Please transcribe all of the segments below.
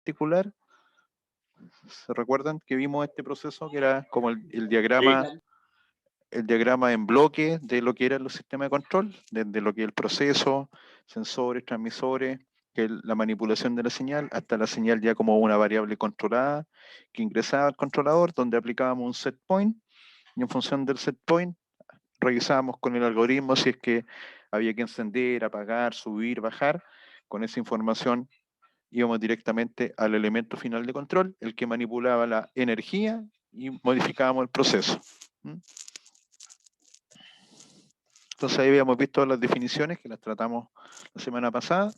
particular, ¿se recuerdan que vimos este proceso que era como el diagrama en bloque de lo que eran los sistemas de control, desde lo que es el proceso, sensores, transmisores, que es la manipulación de la señal, hasta la señal ya como una variable controlada que ingresaba al controlador, donde aplicábamos un set point, y en función del set point revisábamos con el algoritmo si es que había que encender, apagar, subir, bajar. Con esa información íbamos directamente al elemento final de control, el que manipulaba la energía, y modificábamos el proceso. Entonces ahí habíamos visto las definiciones que las tratamos la semana pasada.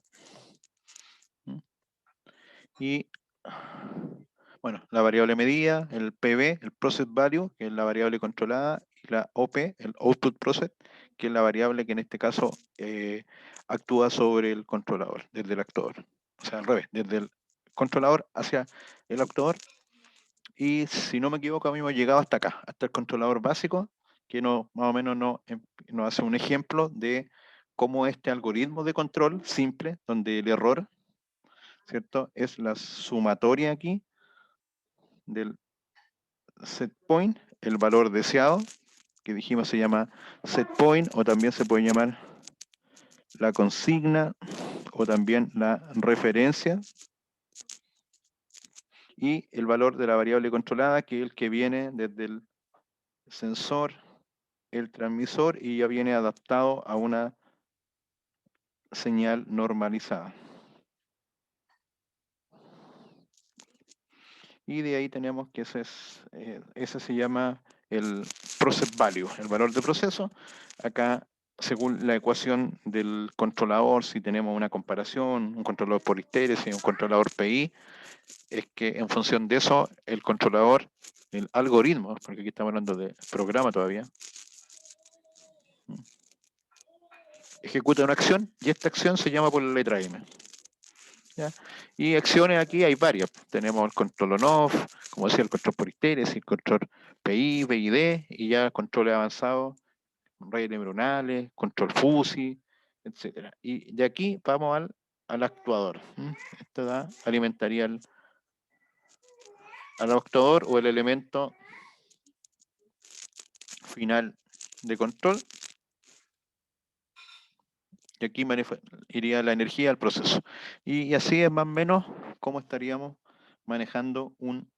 Y bueno, la variable medida, el PV, el Process Value, que es la variable controlada, y la OP, el Output Process, que es la variable que en este caso actúa sobre el controlador, desde el actuador. O sea, al revés, desde el controlador hacia el actuador. Y si no me equivoco, a mí me hemos llegado hasta acá, hasta el controlador básico, que más o menos nos hace un ejemplo de cómo este algoritmo de control simple, donde el error, ¿cierto?, es la sumatoria aquí del set point, el valor deseado, que dijimos se llama set point, o también se puede llamar la consigna, o también la referencia, y el valor de la variable controlada, que es el que viene desde el sensor, el transmisor, y ya viene adaptado a una señal normalizada. Y de ahí tenemos que ese se llama el process value, el valor de proceso. Acá, según la ecuación del controlador, si tenemos una comparación, un controlador por histéresis, un controlador PI, es que en función de eso, el controlador, el algoritmo, porque aquí estamos hablando de programa todavía, ejecuta una acción, y esta acción se llama por la letra M. ¿Ya? Y acciones aquí hay varias. Tenemos el control on-off, como decía, el control por histéresis, el control PI, PID, y ya controles avanzados, redes neuronales, control FUSI, etc. Y de aquí vamos al actuador. Esto alimentaría al actuador, o el elemento final de control. Y aquí iría la energía al proceso. Y así es más o menos cómo estaríamos manejando un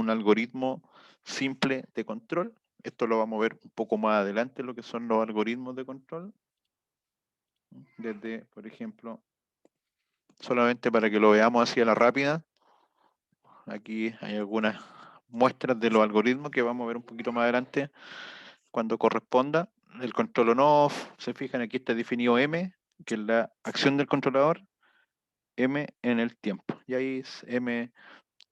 algoritmo simple de control. Esto lo vamos a ver un poco más adelante, lo que son los algoritmos de control. Desde, por ejemplo, solamente para que lo veamos así a la rápida, aquí hay algunas muestras de los algoritmos que vamos a ver un poquito más adelante cuando corresponda. El control on-off, se fijan, aquí está definido M, que es la acción del controlador, M en el tiempo. Y ahí es M,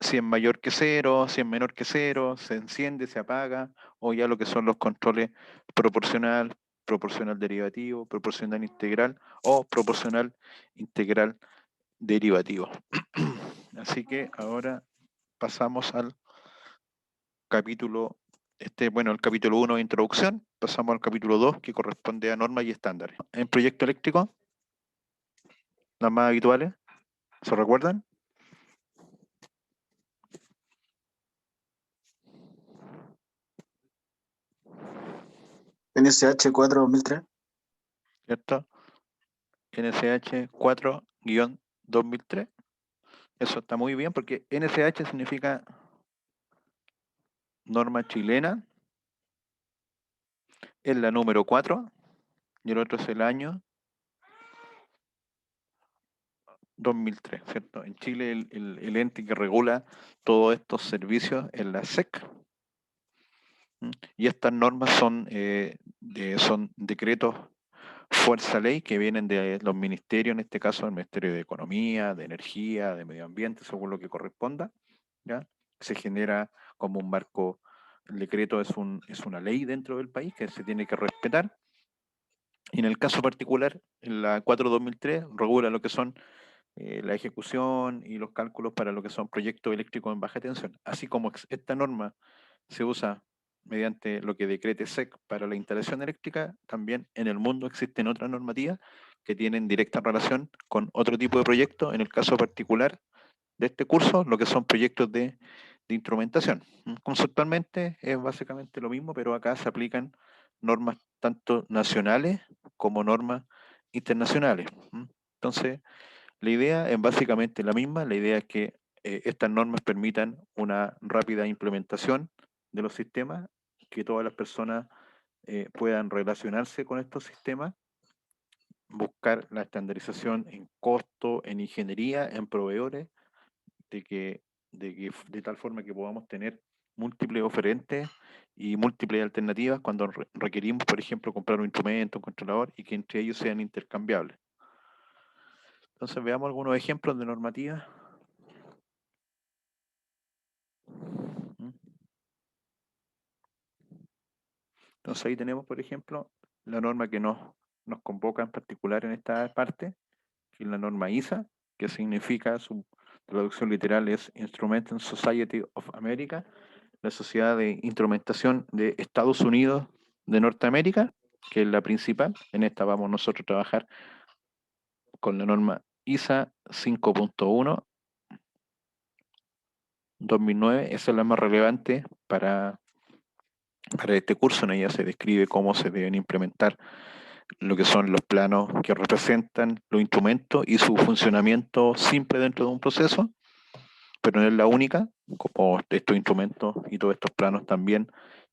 si es mayor que 0, si es menor que 0, se enciende, se apaga, o ya lo que son los controles proporcional, proporcional derivativo, proporcional integral, o proporcional integral derivativo. Así que ahora pasamos al capítulo, el capítulo 1 de introducción, pasamos al capítulo 2 que corresponde a normas y estándares. En proyecto eléctrico, las más habituales, ¿se recuerdan? NSH 4-2003. ¿Cierto? NSH 4-2003. Eso está muy bien porque NSH significa norma chilena, es la número 4, y el otro es el año 2003, ¿cierto? En Chile el ente que regula todos estos servicios es la SEC. Y estas normas son decretos fuerza ley que vienen de los ministerios, en este caso el Ministerio de Economía, de Energía, de Medio Ambiente, según lo que corresponda, ¿ya? Se genera como un marco, el decreto es una ley dentro del país que se tiene que respetar. Y en el caso particular, la 4/2003 regula lo que son la ejecución y los cálculos para lo que son proyectos eléctricos en baja tensión. Así como esta norma se usa mediante lo que decrete SEC para la instalación eléctrica, también en el mundo existen otras normativas que tienen directa relación con otro tipo de proyectos. En el caso particular de este curso lo que son proyectos de instrumentación. Conceptualmente es básicamente lo mismo, pero acá se aplican normas tanto nacionales como normas internacionales. Entonces, la idea es básicamente la misma. La idea es que estas normas permitan una rápida implementación de los sistemas, que todas las personas puedan relacionarse con estos sistemas, buscar la estandarización en costo, en ingeniería, en proveedores, de tal forma que podamos tener múltiples oferentes y múltiples alternativas cuando requerimos, por ejemplo, comprar un instrumento, un controlador, y que entre ellos sean intercambiables. Entonces veamos algunos ejemplos de normativas. Entonces ahí tenemos, por ejemplo, la norma que nos convoca en particular en esta parte, que es la norma ISA, que significa, su traducción literal es Instrumentation Society of America, la Sociedad de Instrumentación de Estados Unidos de Norteamérica, que es la principal. En esta vamos nosotros a trabajar con la norma ISA 5.1 2009. Esa es la más relevante para este curso. En ella se describe cómo se deben implementar lo que son los planos que representan los instrumentos y su funcionamiento simple dentro de un proceso, pero no es la única, como estos instrumentos y todos estos planos también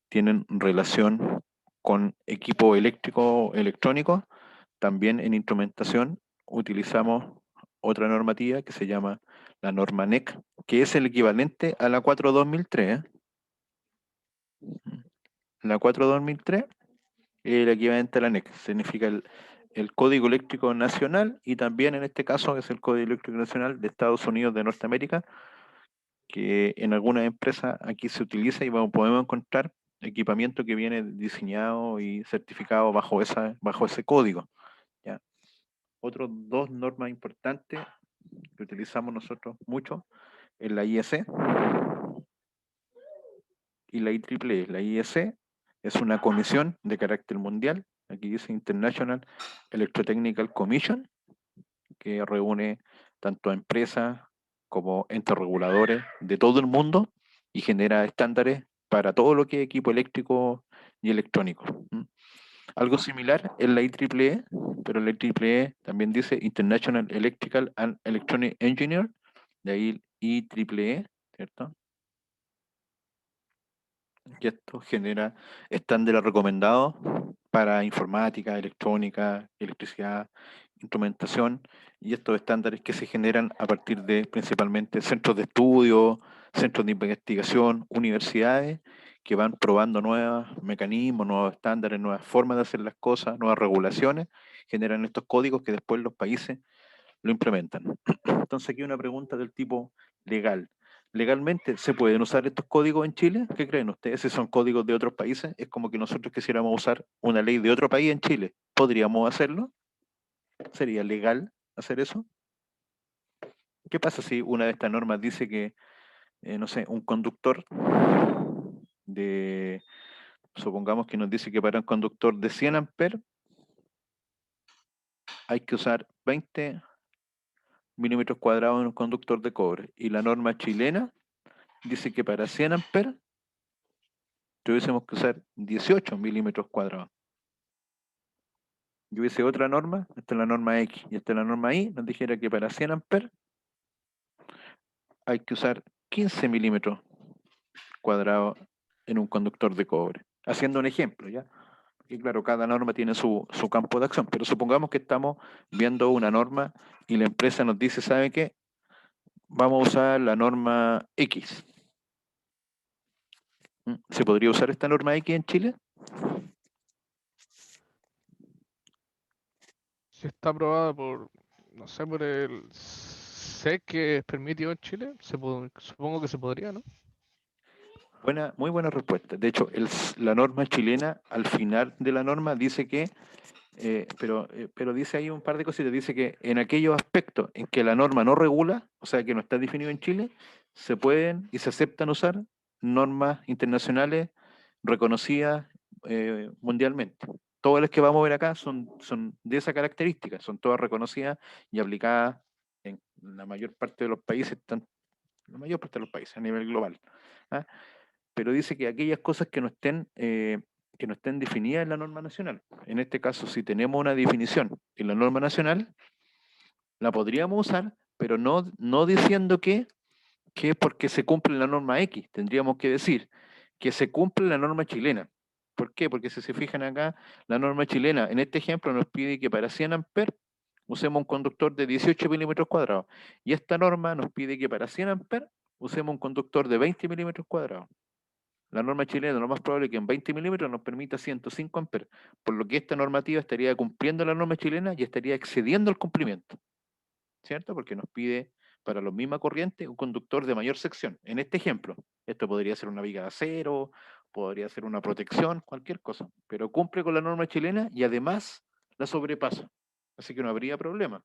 tienen relación con equipo eléctrico, electrónico. También en instrumentación utilizamos otra normativa que se llama la norma NEC, que es el equivalente a la 4-2003. La 4-2003 es el equivalente a la NEC, significa el Código Eléctrico Nacional, y también en este caso es el Código Eléctrico Nacional de Estados Unidos de Norteamérica, que en algunas empresas aquí se utiliza y podemos encontrar equipamiento que viene diseñado y certificado bajo ese código. ¿Ya? Otras dos normas importantes que utilizamos nosotros mucho es la IEC y la IEEE. La IEC es una comisión de carácter mundial, aquí dice International Electrotechnical Commission, que reúne tanto a empresas como entes reguladores de todo el mundo y genera estándares para todo lo que es equipo eléctrico y electrónico. Algo similar es la IEEE, pero la IEEE también dice International Electrical and Electronic Engineer, de ahí IEEE, ¿cierto? Y esto genera estándares recomendados para informática, electrónica, electricidad, instrumentación, y estos estándares que se generan a partir de principalmente centros de estudio, centros de investigación, universidades, que van probando nuevos mecanismos, nuevos estándares, nuevas formas de hacer las cosas, nuevas regulaciones, generan estos códigos que después los países lo implementan. Entonces aquí una pregunta del tipo legal. ¿Legalmente se pueden usar estos códigos en Chile? ¿Qué creen ustedes? Si son códigos de otros países, es como que nosotros quisiéramos usar una ley de otro país en Chile. ¿Podríamos hacerlo? ¿Sería legal hacer eso? ¿Qué pasa si una de estas normas dice que, no sé, un conductor de, supongamos que nos dice que para un conductor de 100 amperes hay que usar 20 milímetros cuadrados en un conductor de cobre, y la norma chilena dice que para 100 amperes tuviésemos que usar 18 milímetros cuadrados? Yo hubiese otra norma, esta es la norma X y esta es la norma Y, nos dijera que para 100 amperes hay que usar 15 milímetros cuadrados en un conductor de cobre. Haciendo un ejemplo, ¿ya? Y claro, cada norma tiene su campo de acción, pero supongamos que estamos viendo una norma y la empresa nos dice, ¿sabe qué? Vamos a usar la norma X. ¿Se podría usar esta norma X en Chile? Si está aprobada por, no sé, por el SEC que es permitido en Chile, supongo que se podría, ¿no? Muy buena respuesta. De hecho, la norma chilena, al final de la norma, dice que, pero dice ahí un par de cositas. Dice que en aquellos aspectos en que la norma no regula, o sea, que no está definido en Chile, se pueden y se aceptan usar normas internacionales reconocidas mundialmente. Todas las que vamos a ver acá son de esa característica, son todas reconocidas y aplicadas en la mayor parte de los países, la mayor parte de los países a nivel global. ¿Ah? Pero dice que aquellas cosas que no estén definidas en la norma nacional. En este caso, si tenemos una definición en la norma nacional, la podríamos usar, pero no diciendo que es porque se cumple la norma X. Tendríamos que decir que se cumple la norma chilena. ¿Por qué? Porque si se fijan acá, la norma chilena, en este ejemplo, nos pide que para 100 amperes usemos un conductor de 18 milímetros cuadrados. Y esta norma nos pide que para 100 amperes usemos un conductor de 20 milímetros cuadrados. La norma chilena, lo más probable es que en 20 milímetros nos permita 105 amperes, por lo que esta normativa estaría cumpliendo la norma chilena y estaría excediendo el cumplimiento, ¿cierto? Porque nos pide para la misma corriente un conductor de mayor sección. En este ejemplo, esto podría ser una viga de acero, podría ser una protección, cualquier cosa, pero cumple con la norma chilena y además la sobrepasa. Así que no habría problema.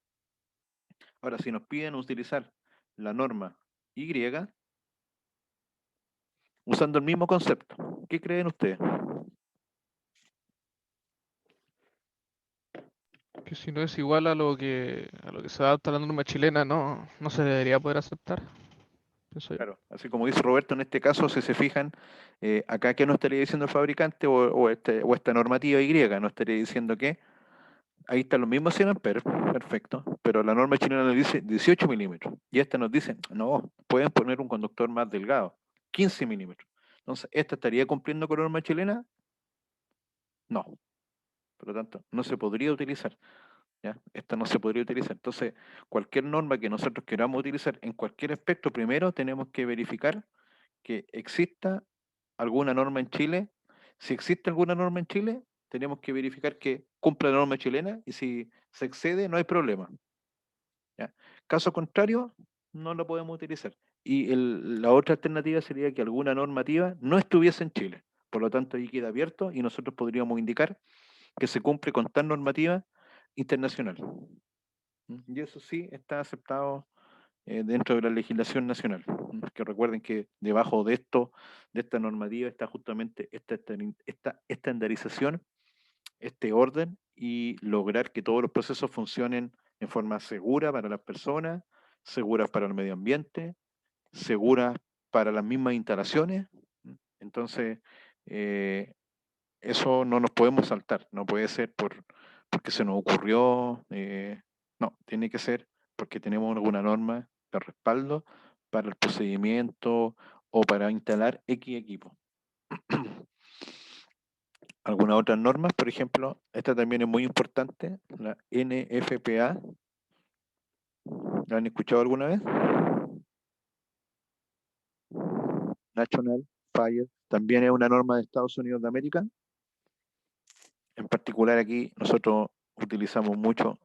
Ahora, si nos piden utilizar la norma Y, usando el mismo concepto, ¿qué creen ustedes? Que si no es igual a lo que se adapta a la norma chilena, no se debería poder aceptar, pienso yo. Claro, así como dice Roberto, en este caso, si se fijan, acá que no estaría diciendo el fabricante o esta normativa Y, no estaría diciendo que ahí están los mismos 100 amperes, perfecto, pero la norma chilena nos dice 18 milímetros y esta nos dice, no, pueden poner un conductor más delgado, 15 milímetros. Entonces, ¿esta estaría cumpliendo con la norma chilena? No, por lo tanto, no se podría utilizar. ¿Ya? Esta no se podría utilizar. Entonces, cualquier norma que nosotros queramos utilizar en cualquier aspecto, primero tenemos que verificar que exista alguna norma en Chile. Si existe alguna norma en Chile, tenemos que verificar que cumpla la norma chilena y si se excede, no hay problema. ¿Ya? Caso contrario, no lo podemos utilizar. Y la otra alternativa sería que alguna normativa no estuviese en Chile. Por lo tanto, ahí queda abierto y nosotros podríamos indicar que se cumple con tal normativa internacional. Y eso sí está aceptado dentro de la legislación nacional. Que recuerden que debajo de esto, de esta normativa, está justamente esta estandarización, este orden y lograr que todos los procesos funcionen en forma segura para las personas, seguras para el medio ambiente, seguras para las mismas instalaciones. Entonces, eh, eso no nos podemos saltar, no puede ser porque se nos ocurrió, no, tiene que ser porque tenemos alguna norma de respaldo para el procedimiento o para instalar X equipo. Algunas otras normas, por ejemplo, esta también es muy importante, la NFPA. ¿La han escuchado alguna vez? National Fire. También es una norma de Estados Unidos de América. En particular aquí nosotros utilizamos mucho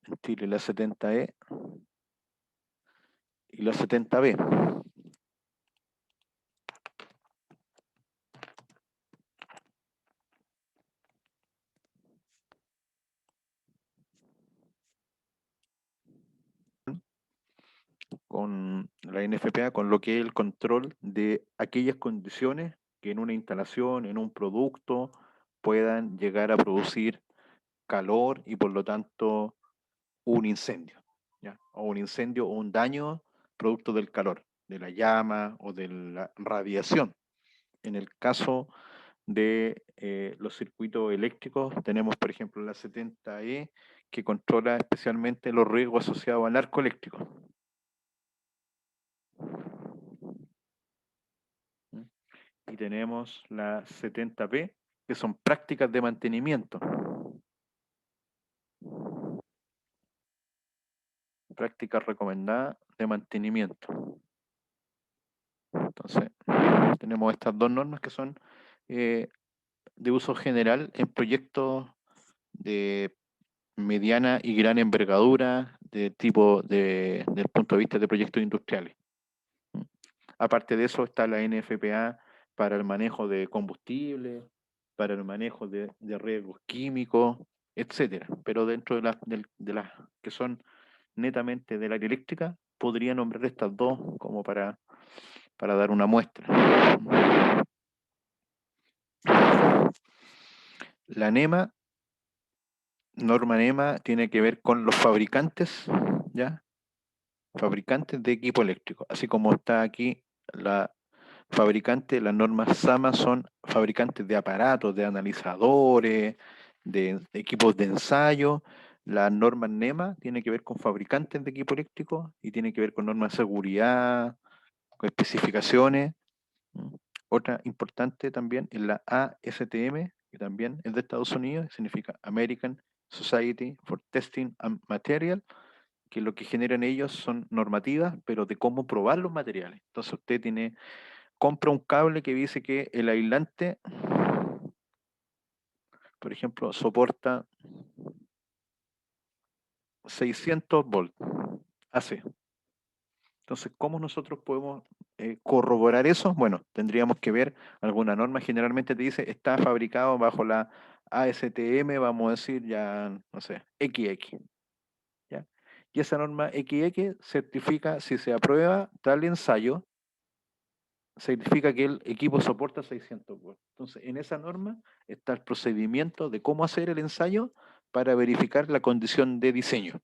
en Chile la 70E y la 70B. Con la NFPA, con lo que es el control de aquellas condiciones que en una instalación, en un producto, puedan llegar a producir calor y por lo tanto un incendio, ¿ya? O un incendio o un daño producto del calor, de la llama o de la radiación. En el caso de los circuitos eléctricos, tenemos por ejemplo la 70E que controla especialmente los riesgos asociados al arco eléctrico. Y tenemos la 70P, que son prácticas de mantenimiento. Prácticas recomendadas de mantenimiento. Entonces, tenemos estas dos normas que son de uso general en proyectos de mediana y gran envergadura, del punto de vista de proyectos industriales. Aparte de eso está la NFPA para el manejo de combustible, para el manejo de riesgos químicos, etcétera. Pero dentro de las que son netamente del área eléctrica, podría nombrar estas dos como para dar una muestra. La NEMA, norma NEMA, tiene que ver con los fabricantes, ¿ya? fabricantes de equipo eléctrico, así como está aquí la fabricante, las normas SAMA son fabricantes de aparatos, de analizadores, de equipos de ensayo. Las normas NEMA tiene que ver con fabricantes de equipo eléctrico y tiene que ver con normas de seguridad, con especificaciones. Otra importante también es la ASTM, que también es de Estados Unidos, significa American Society for Testing and Material, que lo que generan ellos son normativas, pero de cómo probar los materiales. Entonces usted compra un cable que dice que el aislante, por ejemplo, soporta 600 volts AC. Entonces, ¿cómo nosotros podemos corroborar eso? Bueno, tendríamos que ver alguna norma. Generalmente te dice, está fabricado bajo la ASTM, vamos a decir ya, no sé, XX. ¿Ya? Y esa norma XX certifica, si se aprueba tal ensayo, significa que el equipo soporta 600 volts. Entonces, en esa norma está el procedimiento de cómo hacer el ensayo para verificar la condición de diseño.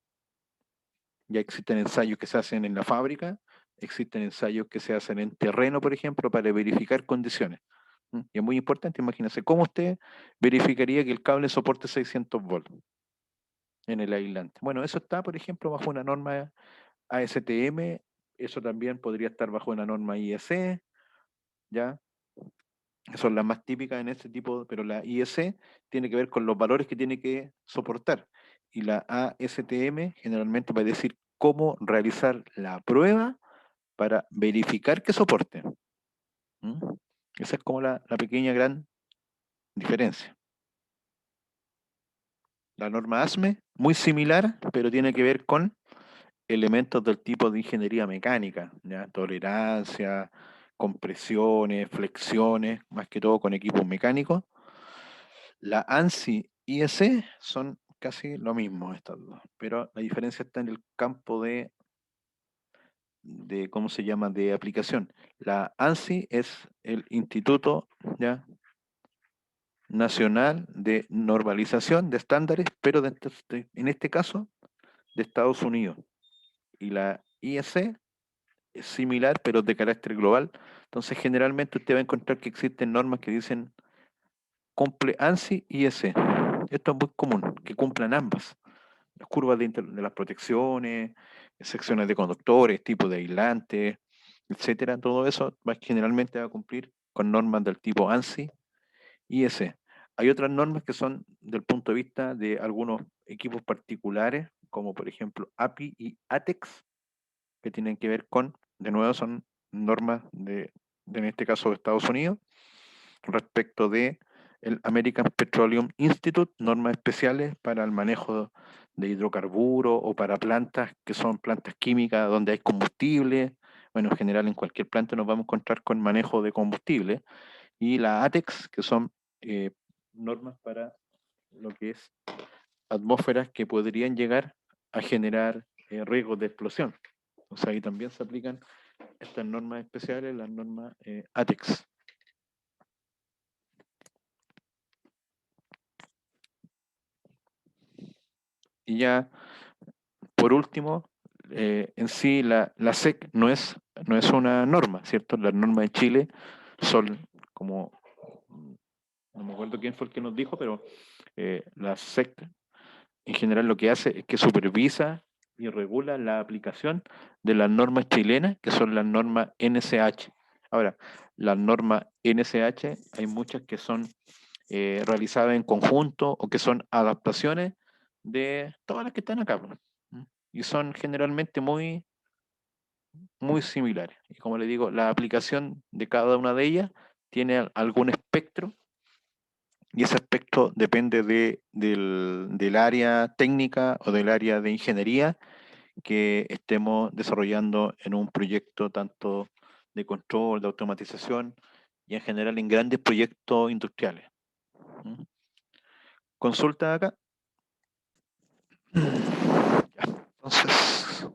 Ya existen ensayos que se hacen en la fábrica, existen ensayos que se hacen en terreno, por ejemplo, para verificar condiciones. Y es muy importante, imagínense, ¿cómo usted verificaría que el cable soporte 600 volts en el aislante? Bueno, eso está, por ejemplo, bajo una norma ASTM, eso también podría estar bajo una norma IEC, ¿ya? Son las más típicas en este tipo, pero la IEC tiene que ver con los valores que tiene que soportar. Y la ASTM generalmente va a decir cómo realizar la prueba para verificar que soporte. Esa es como la pequeña gran diferencia. La norma ASME, muy similar, pero tiene que ver con elementos del tipo de ingeniería mecánica, ¿ya? Tolerancia, compresiones, flexiones, más que todo con equipos mecánicos. La ANSI y EC son casi lo mismo estas dos, pero la diferencia está en el campo de ¿cómo se llama?, de aplicación. La ANSI es el Instituto, ¿ya?, Nacional de Normalización de Estándares, pero en este caso de Estados Unidos. Y la IEC es similar, pero de carácter global. Entonces, generalmente usted va a encontrar que existen normas que dicen cumple ANSI y IEC. Esto es muy común, que cumplan ambas. Las curvas de las protecciones, secciones de conductores, tipo de aislantes, etcétera. Todo eso generalmente va a cumplir con normas del tipo ANSI y IEC. Hay otras normas que son del punto de vista de algunos equipos particulares, como por ejemplo API y ATEX, que tienen que ver con, de nuevo, son normas en este caso de Estados Unidos, respecto de el American Petroleum Institute, normas especiales para el manejo de hidrocarburos o para plantas que son plantas químicas donde hay combustible. Bueno, en general en cualquier planta nos vamos a encontrar con manejo de combustible. Y la ATEX, que son normas para lo que es atmósferas que podrían llegar a generar riesgos de explosión. O sea, ahí también se aplican estas normas especiales, las normas ATEX. Y ya, por último, en sí la SEC no es una norma, ¿cierto? Las normas de Chile son como, no me acuerdo quién fue el que nos dijo, pero la SEC en general lo que hace es que supervisa y regula la aplicación de las normas chilenas, que son las normas NSH. Ahora, las normas NSH hay muchas que son realizadas en conjunto o que son adaptaciones de todas las que están acá. Y son generalmente muy, muy similares. Y como le digo, la aplicación de cada una de ellas tiene algún espectro y ese aspecto depende del área técnica o del área de ingeniería que estemos desarrollando en un proyecto tanto de control, de automatización y en general en grandes proyectos industriales. Consulta acá. Entonces,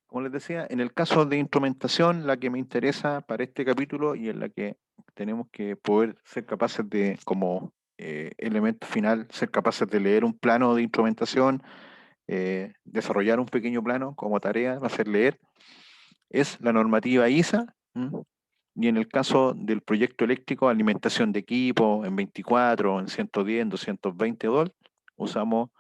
como les decía, en el caso de instrumentación, la que me interesa para este capítulo y en la que tenemos que poder ser capaces de, como elemento final, ser capaces de leer un plano de instrumentación, desarrollar un pequeño plano como tarea, va a ser leer, es la normativa ISA. Y en el caso del proyecto eléctrico, alimentación de equipo en 24, en 110, en 220 DOL, usamos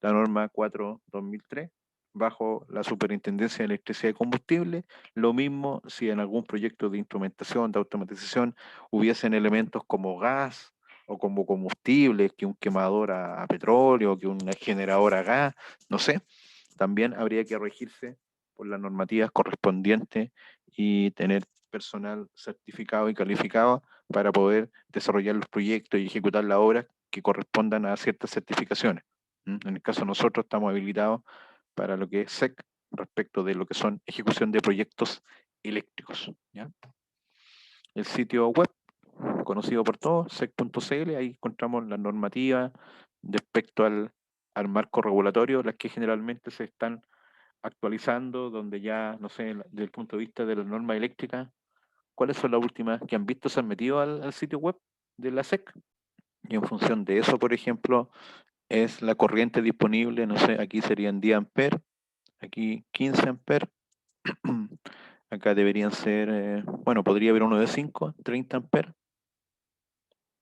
la norma 4/2003 bajo la Superintendencia de Electricidad y Combustible. Lo mismo si en algún proyecto de instrumentación, de automatización, hubiesen elementos como gas o como combustible, que un quemador a petróleo, que un generador a gas, no sé, también habría que regirse por las normativas correspondientes y tener personal certificado y calificado para poder desarrollar los proyectos y ejecutar las obras que correspondan a ciertas certificaciones. En el caso de nosotros estamos habilitados para lo que es SEC respecto de lo que son ejecución de proyectos eléctricos. ¿Ya? El sitio web, conocido por todos, sec.cl, ahí encontramos las normativas respecto al marco regulatorio, las que generalmente se están actualizando, donde ya, no sé, desde el punto de vista de las normas eléctricas, ¿cuáles son las últimas que han visto? Se han metido al sitio web de la SEC. Y en función de eso, por ejemplo, es la corriente disponible, no sé, aquí serían 10 amperes, aquí 15 amperes, acá deberían ser, bueno, podría haber uno de 5, 30 amperes,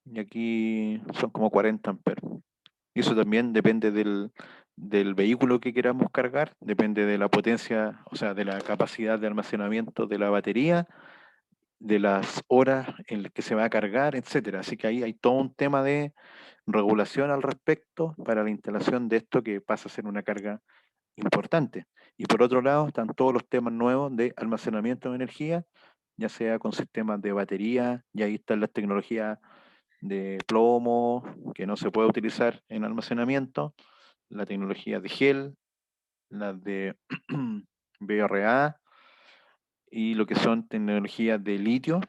y aquí son como 40 amperes. Y eso también depende del vehículo que queramos cargar, depende de la potencia, o sea, de la capacidad de almacenamiento de la batería, de las horas en las que se va a cargar, etcétera. Así que ahí hay todo un tema de regulación al respecto para la instalación de esto que pasa a ser una carga importante. Y por otro lado están todos los temas nuevos de almacenamiento de energía, ya sea con sistemas de batería, y ahí están las tecnologías de plomo que no se puede utilizar en almacenamiento, la tecnología de gel, las de BRA y lo que son tecnologías de litio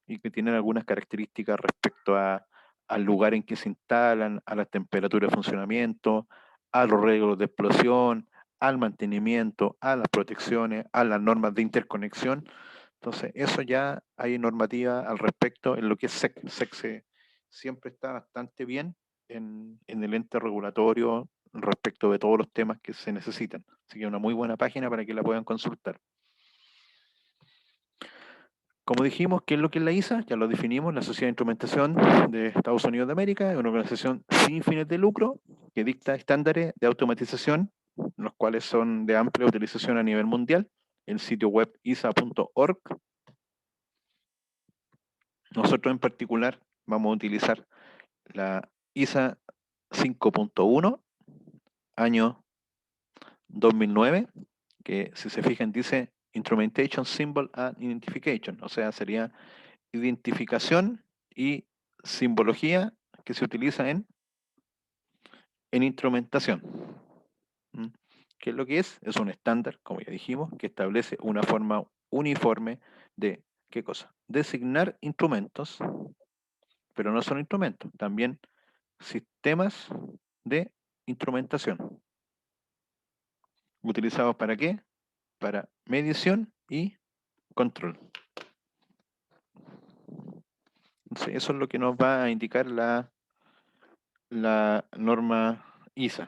y que tienen algunas características respecto al lugar en que se instalan, a las temperaturas de funcionamiento, a los riesgos de explosión, al mantenimiento, a las protecciones, a las normas de interconexión. Entonces, eso ya hay normativa al respecto en lo que es SEC. SEC siempre está bastante bien en el ente regulatorio respecto de todos los temas que se necesitan. Así que es una muy buena página para que la puedan consultar. Como dijimos, ¿qué es lo que es la ISA? Ya lo definimos, la Sociedad de Instrumentación de Estados Unidos de América, es una organización sin fines de lucro que dicta estándares de automatización, los cuales son de amplia utilización a nivel mundial. El sitio web isa.org. Nosotros en particular vamos a utilizar la ISA 5.1, año 2009, que si se fijan dice Instrumentation Symbol and Identification, o sea, sería identificación y simbología que se utiliza en instrumentación. ¿Qué es lo que es? Es un estándar, como ya dijimos, que establece una forma uniforme de, ¿qué cosa? Designar instrumentos, pero no son instrumentos, también sistemas de instrumentación. ¿Utilizados para qué? Para medición y control. Entonces, eso es lo que nos va a indicar la norma ISA.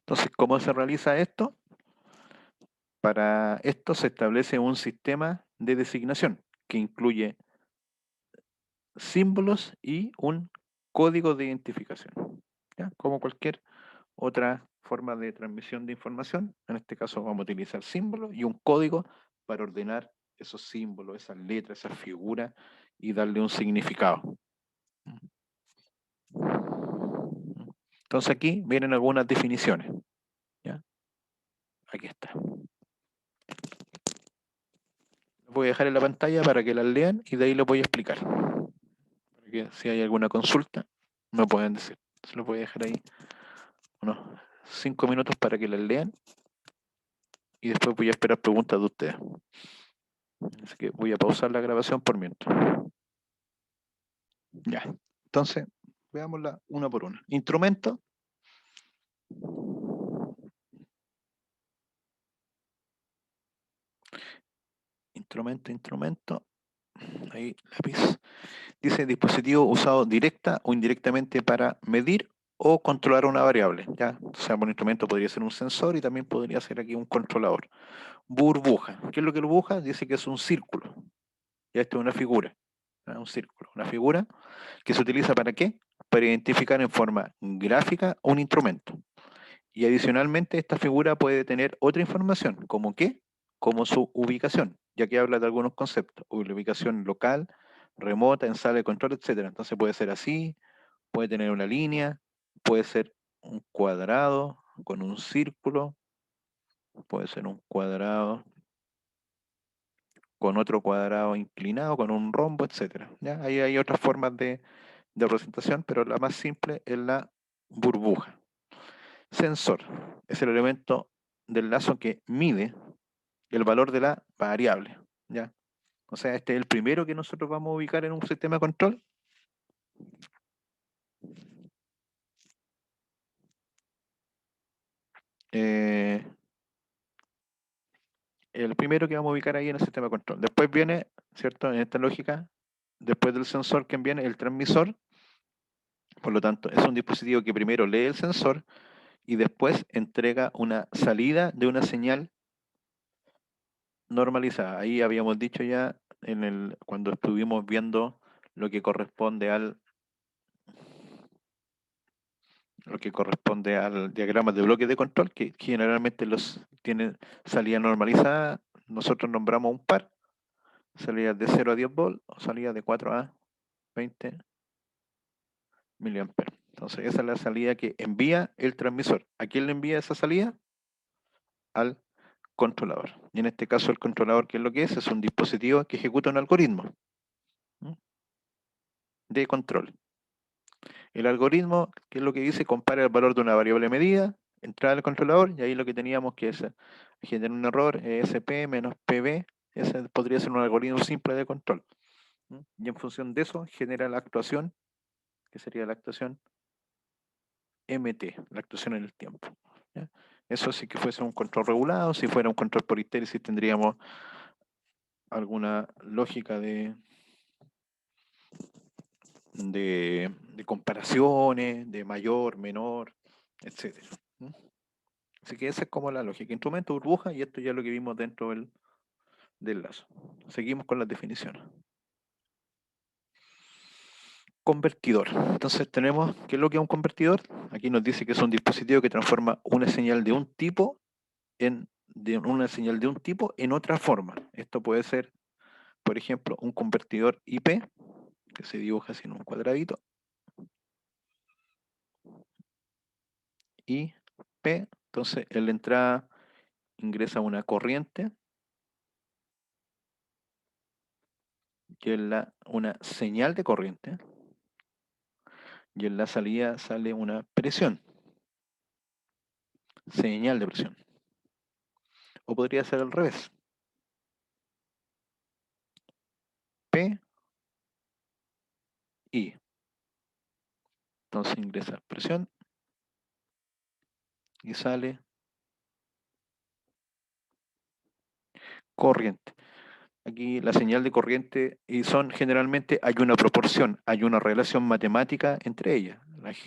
Entonces, ¿cómo se realiza esto? Para esto se establece un sistema de designación que incluye símbolos y un código de identificación. ¿Ya? Como cualquier otra forma de transmisión de información, en este caso vamos a utilizar símbolos y un código para ordenar esos símbolos, esas letras, esas figuras y darle un significado. Entonces aquí vienen algunas definiciones. ¿Ya? Aquí está. Las voy a dejar en la pantalla para que las lean y de ahí lo voy a explicar. Para que si hay alguna consulta, me pueden decir. Se lo voy a dejar ahí unos 5 minutos para que las lean y después voy a esperar preguntas de ustedes. Así que voy a pausar la grabación por mientras. Ya, entonces veámosla una por una. Instrumento Instrumento. Ahí, lápiz. Dice dispositivo usado directa o indirectamente para medir o controlar una variable. ¿Ya? O sea, un instrumento podría ser un sensor y también podría ser aquí un controlador. Burbuja. ¿Qué es lo que es burbuja? Dice que es un círculo. Ya esto es una figura. ¿Ya? Un círculo. Una figura que se utiliza ¿para qué? Para identificar en forma gráfica un instrumento. Y adicionalmente esta figura puede tener otra información, ¿como qué? Como su ubicación, ya que habla de algunos conceptos, ubicación local, remota, en sala de control, etcétera. Entonces puede ser así, puede tener una línea, puede ser un cuadrado con un círculo, puede ser un cuadrado con otro cuadrado inclinado, con un rombo, etcétera. ¿Ya? Ahí hay otras formas de representación, pero la más simple es la burbuja. Sensor es el elemento del lazo que mide el valor de la variable. ¿Ya? O sea, este es el primero que nosotros vamos a ubicar en un sistema de control. Eh, el primero que vamos a ubicar ahí en el sistema de control. Después viene, ¿cierto? En esta lógica, después del sensor, ¿quién viene? El transmisor. Por lo tanto, es un dispositivo que primero lee el sensor y después entrega una salida de una señal normalizada. Ahí habíamos dicho ya cuando estuvimos viendo lo que corresponde al diagrama de bloques de control, que generalmente los tienen salida normalizada. Nosotros nombramos un par, salida de 0 a 10 volts o salida de 4 a 20 miliamperes. Entonces esa es la salida que envía el transmisor. ¿A quién le envía esa salida? Al controlador. Y en este caso el controlador, ¿qué es lo que es? Es un dispositivo que ejecuta un algoritmo de control. El algoritmo, ¿qué es lo que dice? Compara el valor de una variable medida, entrada al controlador, y ahí lo que teníamos que es generar un error, SP menos PB, ese podría ser un algoritmo simple de control. Y en función de eso genera la actuación, que sería la actuación MT, la actuación en el tiempo. ¿Ya? Eso sí que fuese un control regulado, si fuera un control por histéresis tendríamos alguna lógica de comparaciones, de mayor, menor, etcétera. Así que esa es como la lógica. Instrumento, burbuja, y esto ya es lo que vimos dentro del lazo. Seguimos con las definiciones. Convertidor. Entonces tenemos, ¿qué es lo que es un convertidor? Aquí nos dice que es un dispositivo que transforma una señal de un tipo en otra forma. Esto puede ser, por ejemplo, un convertidor IP, que se dibuja así en un cuadradito. IP, entonces en la entrada ingresa una corriente, que es una señal de corriente, y en la salida sale una presión, señal de presión. O podría ser al revés. P, I. Entonces ingresa presión y sale corriente. Aquí la señal de corriente, y generalmente hay una proporción, hay una relación matemática entre ellas.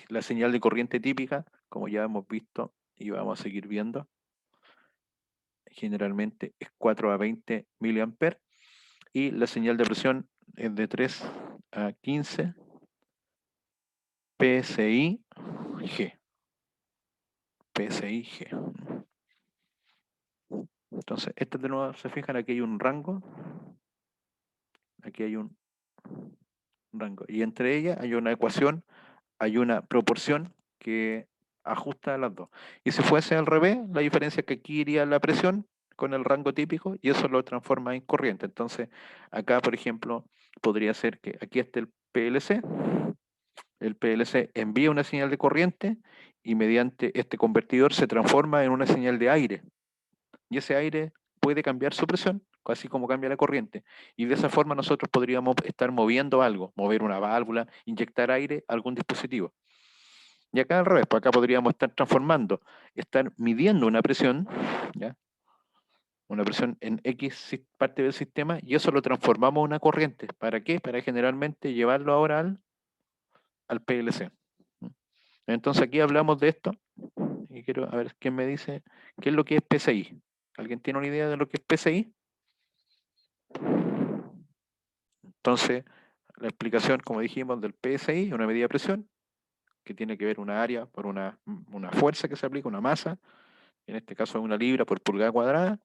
La señal de corriente típica, como ya hemos visto y vamos a seguir viendo, generalmente es 4 a 20 miliamperes, y la señal de presión es de 3 a 15 PSI G. PSI G. Entonces, este de nuevo, se fijan, aquí hay un rango, aquí hay un rango, y entre ellas hay una ecuación, hay una proporción que ajusta a las dos. Y si fuese al revés, la diferencia es que aquí iría la presión con el rango típico y eso lo transforma en corriente. Entonces, acá, por ejemplo, podría ser que aquí esté el PLC envía una señal de corriente y mediante este convertidor se transforma en una señal de aire. Y ese aire puede cambiar su presión, así como cambia la corriente. Y de esa forma nosotros podríamos estar moviendo algo, mover una válvula, inyectar aire a algún dispositivo. Y acá al revés, pues acá podríamos estar transformando, estar midiendo una presión, ¿ya? Una presión en X parte del sistema, y eso lo transformamos en una corriente. ¿Para qué? Para generalmente llevarlo ahora al PLC. Entonces aquí hablamos de esto, y quiero a ver quién me dice qué es lo que es PSI. ¿Alguien tiene una idea de lo que es PSI? Entonces, la explicación, como dijimos, del PSI, una medida de presión, que tiene que ver una área por una fuerza que se aplica, una masa, en este caso es una libra por pulgada cuadrada,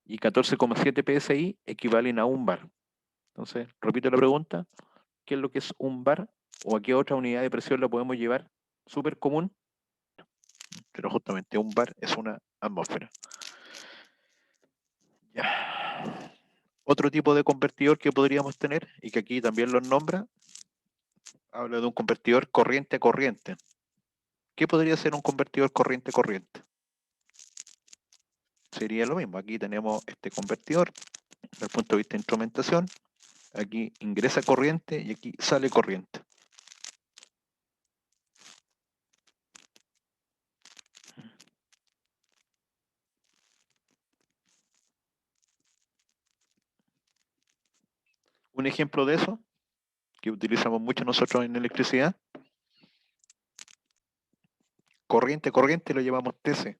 y 14,7 PSI equivalen a un bar. Entonces, repito la pregunta, ¿qué es lo que es un bar? ¿O a qué otra unidad de presión la podemos llevar? Súper común, pero justamente un bar es una atmósfera. Ya. Otro tipo de convertidor que podríamos tener, y que aquí también lo nombra, habla de un convertidor corriente a corriente. ¿Qué podría ser un convertidor corriente a corriente? Sería lo mismo. Aquí tenemos este convertidor, desde el punto de vista de instrumentación. Aquí ingresa corriente y aquí sale corriente. Un ejemplo de eso, que utilizamos mucho nosotros en electricidad, corriente, corriente, lo llamamos TC.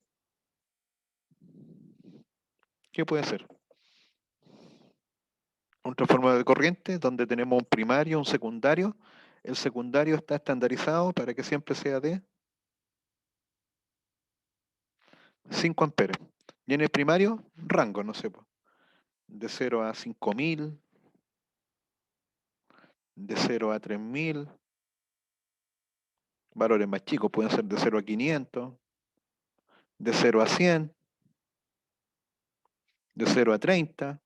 ¿Qué puede ser? Un transformador de corriente donde tenemos un primario, un secundario. El secundario está estandarizado para que siempre sea de 5 amperes. Y en el primario, rango, no sé, de 0 a 5000, de 0 a 3000, valores más chicos, pueden ser de 0 a 500, de 0 a 100, de 0 a 30.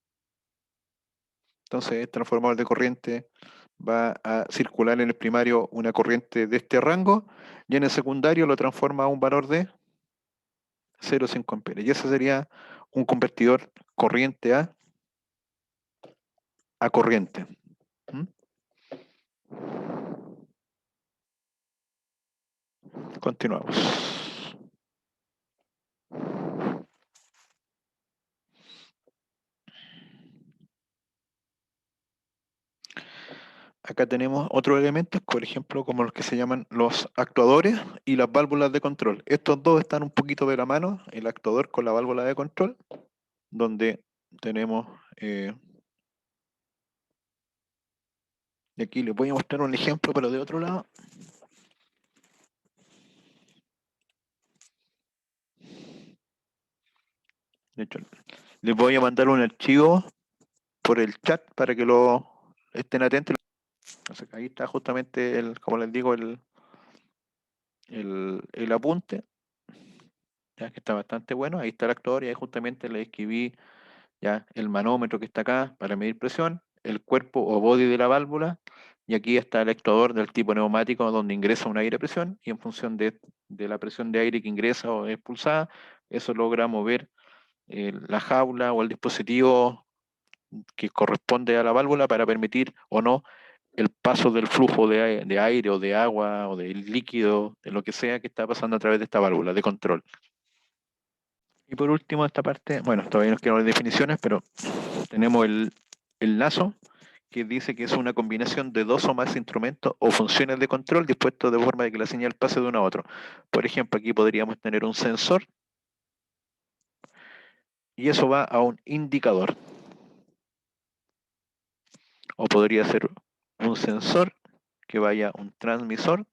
Entonces, el transformador de corriente va a circular en el primario una corriente de este rango y en el secundario lo transforma a un valor de 0,5 amperes. Y ese sería un convertidor corriente a corriente. ¿Mm? Continuamos. Acá tenemos otros elementos, por ejemplo, como los que se llaman los actuadores y las válvulas de control. Estos dos están un poquito de la mano, el actuador con la válvula de control, donde tenemos, y aquí les voy a mostrar un ejemplo, pero de otro lado. De hecho, les voy a mandar un archivo por el chat para que lo estén atentos. Entonces, ahí está justamente, como les digo, el apunte, ya que está bastante bueno. Ahí está el actuador y ahí justamente le escribí ya el manómetro que está acá para medir presión, el cuerpo o body de la válvula, y aquí está el actuador del tipo neumático donde ingresa un aire a presión y en función de la presión de aire que ingresa o es expulsada, eso logra mover la jaula o el dispositivo que corresponde a la válvula para permitir o no el paso del flujo de aire o de agua o de líquido, de lo que sea que está pasando a través de esta válvula de control. Y por último, esta parte, bueno, todavía nos quedan las definiciones, pero tenemos el lazo, que dice que es una combinación de dos o más instrumentos o funciones de control dispuestos de forma de que la señal pase de uno a otro. Por ejemplo, aquí podríamos tener un sensor y eso va a un indicador. O podría ser un sensor que vaya a un transmisor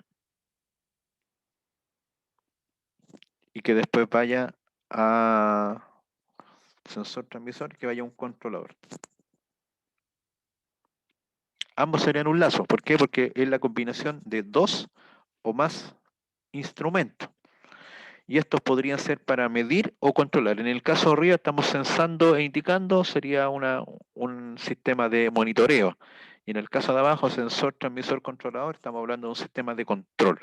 y que después vaya a sensor transmisor que vaya a un controlador. Ambos serían un lazo. ¿Por qué? Porque es la combinación de dos o más instrumentos. Y estos podrían ser para medir o controlar. En el caso de arriba estamos sensando e indicando, sería un sistema de monitoreo. Y en el caso de abajo, sensor, transmisor, controlador, estamos hablando de un sistema de control.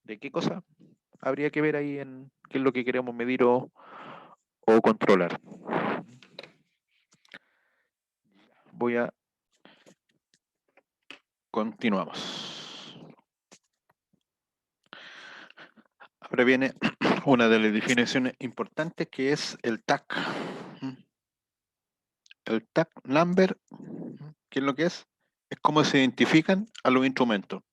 ¿De qué cosa? Habría que ver ahí en qué es lo que queremos medir o controlar. Continuamos. Ahora viene una de las definiciones importantes que es el TAC. El TAC number, ¿qué es lo que es? Es cómo se identifican a los instrumentos.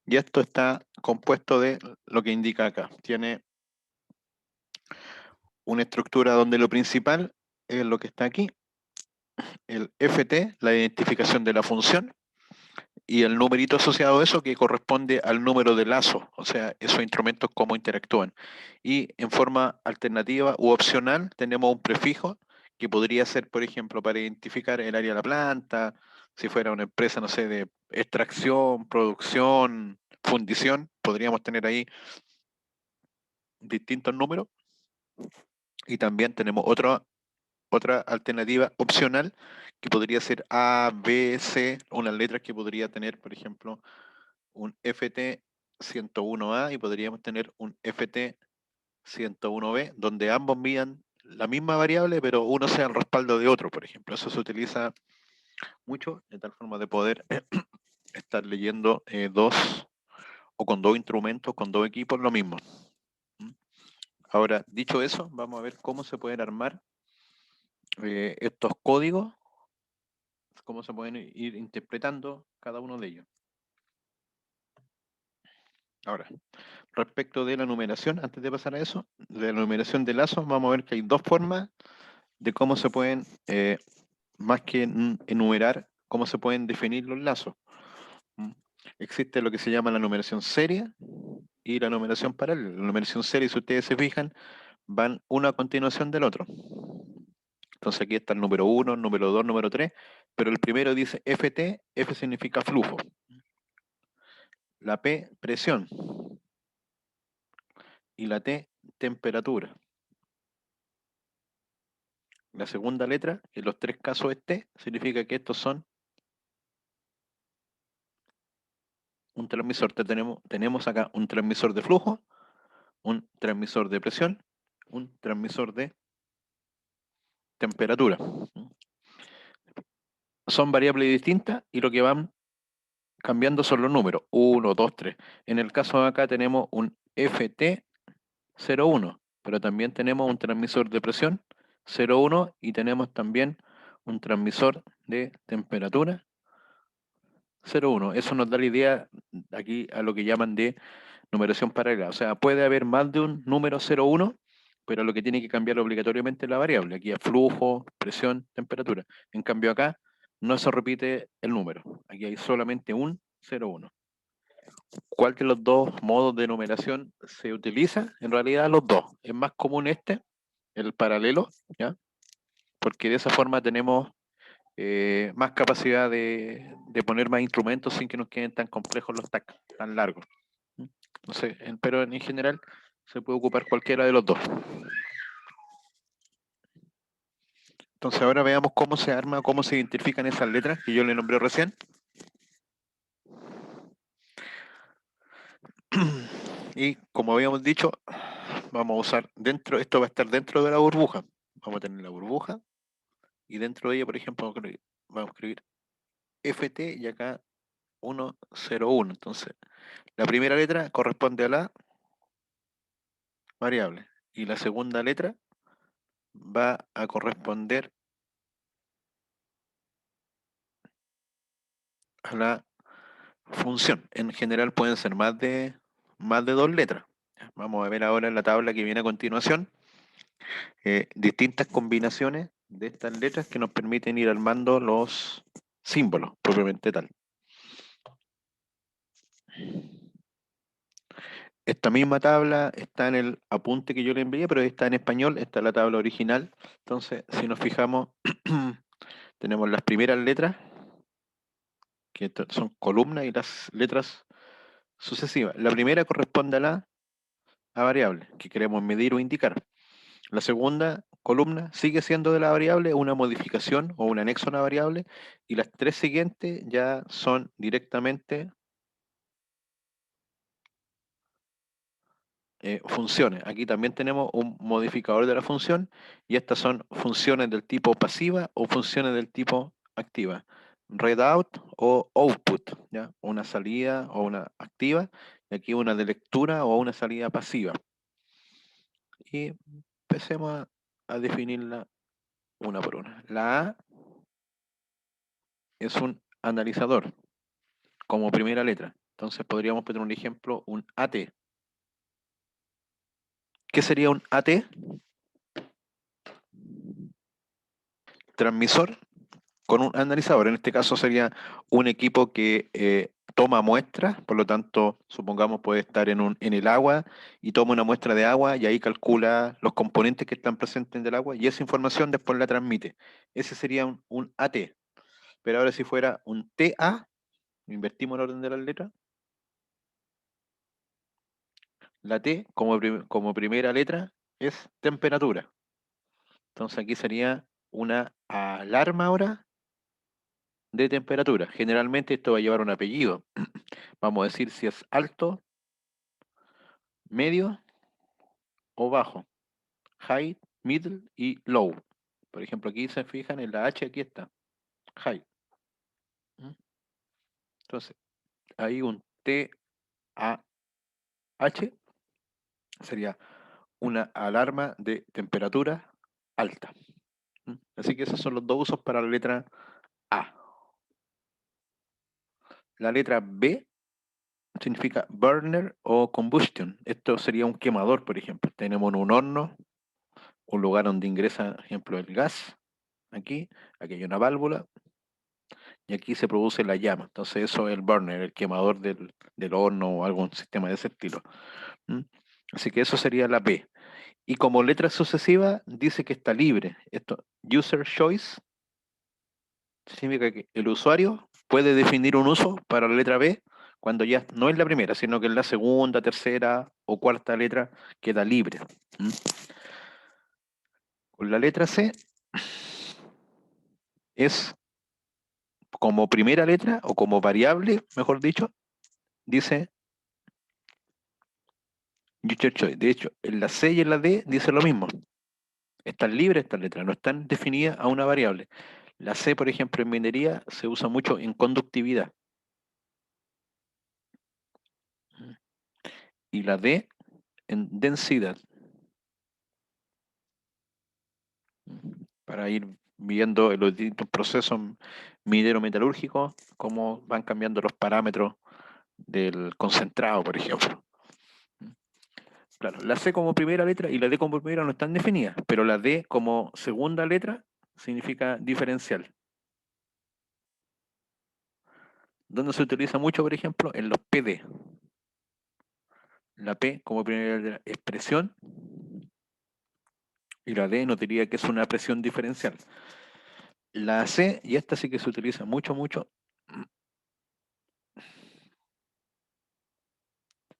Y esto está compuesto de lo que indica acá. Tiene una estructura donde lo principal es lo que está aquí, el FT, la identificación de la función, y el numerito asociado a eso que corresponde al número de lazo, o sea, esos instrumentos cómo interactúan. Y en forma alternativa u opcional tenemos un prefijo que podría ser, por ejemplo, para identificar el área de la planta, si fuera una empresa, no sé, de extracción, producción, fundición, podríamos tener ahí distintos números. Y también tenemos otra alternativa opcional que podría ser A, B, C, unas letras que podría tener, por ejemplo, un FT 101A y podríamos tener un FT 101B, donde ambos midan la misma variable, pero uno sea el respaldo de otro, por ejemplo. Eso se utiliza mucho, de tal forma de poder estar leyendo dos o con dos instrumentos, con dos equipos, lo mismo. Ahora, dicho eso, vamos a ver cómo se pueden armar estos códigos, cómo se pueden ir interpretando cada uno de ellos. Ahora, respecto de la numeración, antes de pasar a eso, de la numeración de lazos, vamos a ver que hay dos formas de cómo se pueden, más que enumerar, cómo se pueden definir los lazos. Existe lo que se llama la numeración serie y la numeración paralela. La numeración serie, si ustedes se fijan, van uno a continuación del otro. Entonces aquí está el número 1, el número 2, número 3, pero el primero dice FT, F significa flujo. La P, presión. Y la T, temperatura. La segunda letra, en los tres casos es T, significa que estos son un transmisor. Tenemos acá un transmisor de flujo, un transmisor de presión, un transmisor de temperatura. Son variables distintas y lo que van cambiando son los números, 1, 2, 3. En el caso de acá tenemos un FT01, pero también tenemos un transmisor de presión 01 y tenemos también un transmisor de temperatura 01. Eso nos da la idea aquí a lo que llaman de numeración paralela. O sea, puede haber más de un número 01, pero lo que tiene que cambiar obligatoriamente es la variable. Aquí es flujo, presión, temperatura. En cambio acá no se repite el número. Aquí hay solamente un 01. ¿Cuál de los dos modos de numeración se utiliza? En realidad los dos. Es más común el paralelo, ¿ya? Porque de esa forma tenemos más capacidad de poner más instrumentos sin que nos queden tan complejos los tags, tan largos. No sé, pero en general se puede ocupar cualquiera de los dos. Entonces ahora veamos cómo se arma, cómo se identifican esas letras que yo le nombré recién. Y como habíamos dicho, vamos a usar esto va a estar dentro de la burbuja. Vamos a tener la burbuja y dentro de ella, por ejemplo, vamos a escribir FT y acá 101. Entonces, la primera letra corresponde a la variable y la segunda letra va a corresponder a la función. En general pueden ser más de dos letras. Vamos a ver ahora en la tabla que viene a continuación distintas combinaciones de estas letras que nos permiten ir armando los símbolos propiamente tal. Esta misma tabla está en el apunte que yo le envié, pero está en español, está en la tabla original. Entonces, si nos fijamos, tenemos las primeras letras, que son columnas, y las letras sucesivas. La primera corresponde a la variable que queremos medir o indicar. La segunda columna sigue siendo de la variable una modificación o un anexo a una variable, y las tres siguientes ya son directamente funciones. Aquí también tenemos un modificador de la función y estas son funciones del tipo pasiva o funciones del tipo activa. Readout o output, ¿ya? Una salida o una activa, y aquí una de lectura o una salida pasiva. y empecemos a definirla una por una. La A es un analizador, como primera letra. Entonces podríamos poner un ejemplo, un AT. ¿Qué sería un AT? Transmisor con un analizador. En este caso sería un equipo que toma muestras, por lo tanto, supongamos puede estar en el agua y toma una muestra de agua y ahí calcula los componentes que están presentes en el agua y esa información después la transmite. Ese sería un AT. Pero ahora si fuera un TA, invertimos el orden de las letras. La T como primera letra es temperatura. Entonces aquí sería una alarma ahora de temperatura. Generalmente esto va a llevar un apellido. Vamos a decir si es alto, medio o bajo. High, middle y low. Por ejemplo, aquí se fijan en la H, aquí está. High. ¿Mm? Entonces, ahí un TAH sería una alarma de temperatura alta. ¿Mm? Así que esos son los dos usos para la letra A. La letra B significa burner o combustion. Esto sería un quemador, por ejemplo. Tenemos un horno, un lugar donde ingresa, por ejemplo, el gas. Aquí hay una válvula y aquí se produce la llama. Entonces eso es el burner, el quemador del horno o algún sistema de ese estilo. ¿Mm? Así que eso sería la B. Y como letra sucesiva dice que está libre. Esto, user choice, significa que el usuario puede definir un uso para la letra B cuando ya no es la primera, sino que es la segunda, tercera o cuarta letra queda libre. ¿Mm? Con la letra C es como primera letra o como variable, mejor dicho, dice user choice. De hecho, en la C y en la D dice lo mismo. Están libres estas letras, no están definidas a una variable. La C, por ejemplo, en minería se usa mucho en conductividad. Y la D en densidad. Para ir viendo los distintos procesos minero-metalúrgicos, cómo van cambiando los parámetros del concentrado, por ejemplo. Claro, la C como primera letra y la D como primera no están definidas, pero la D como segunda letra significa diferencial. ¿Dónde se utiliza mucho, por ejemplo? En los PD. La P como primera letra es presión y la D nos diría que es una presión diferencial. La C, y esta sí que se utiliza mucho,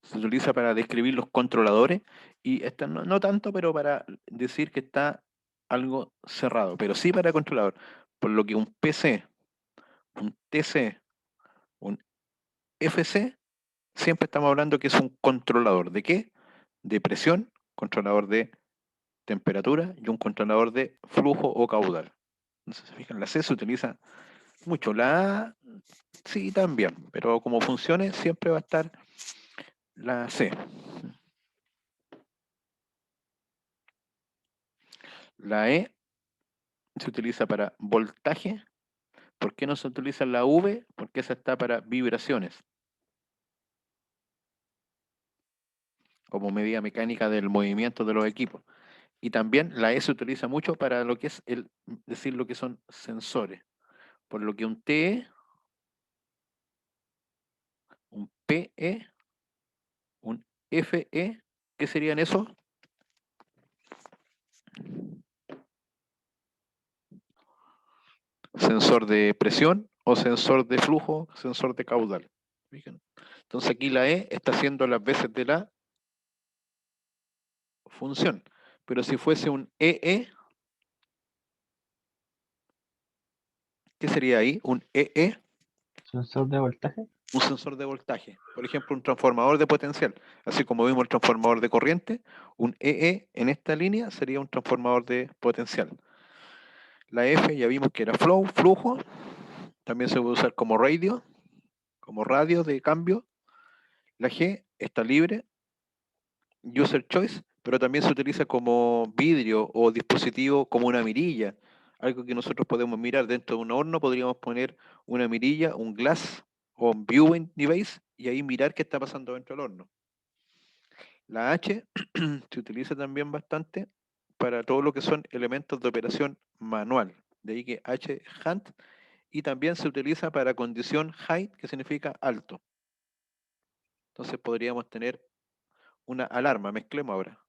se utiliza para describir los controladores y esta no tanto, pero para decir que está algo cerrado, pero sí para controlador. Por lo que un PC, un TC, un FC, siempre estamos hablando que es un controlador. ¿De qué? De presión, controlador de temperatura y un controlador de flujo o caudal. Entonces, se fijan, la C se utiliza mucho. La A sí también, pero como funcione siempre va a estar la C. La E se utiliza para voltaje. ¿Por qué no se utiliza la V? Porque esa está para vibraciones, como medida mecánica del movimiento de los equipos. Y también la E se utiliza mucho para lo que es decir lo que son sensores. Por lo que un TE, un PE, un FE, ¿qué serían esos? Sensor de presión o sensor de flujo, sensor de caudal. Fíjense. Entonces aquí la E está haciendo las veces de la función. Pero si fuese un EE, ¿qué sería ahí? Un EE, Sensor de voltaje. un sensor de voltaje. Por ejemplo, un transformador de potencial. Así como vimos el transformador de corriente, un EE en esta línea sería un transformador de potencial. La F ya vimos que era flow, flujo. También se puede usar como radio de cambio. La G está libre, user choice, pero también se utiliza como vidrio o dispositivo como una mirilla, algo que nosotros podemos mirar dentro de un horno, podríamos poner una mirilla, un glass o un viewing device y ahí mirar qué está pasando dentro del horno. La H se utiliza también bastante para todo lo que son elementos de operación manual, de ahí que H hand, y también se utiliza para condición high, que significa alto. Entonces podríamos tener una alarma, mezclemos ahora,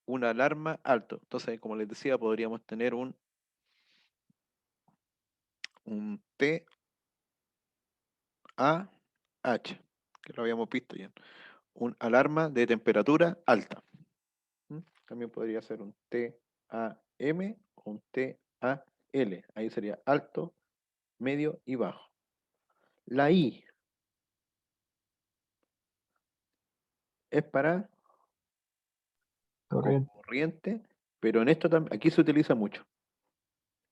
una alarma alto. Entonces, como les decía, podríamos tener un TAH, que lo habíamos visto ya, un alarma de temperatura alta. También podría ser un TAM o un TAL, ahí sería alto, medio y bajo. La I es para Corriente. corriente, pero en esto también, aquí se utiliza mucho.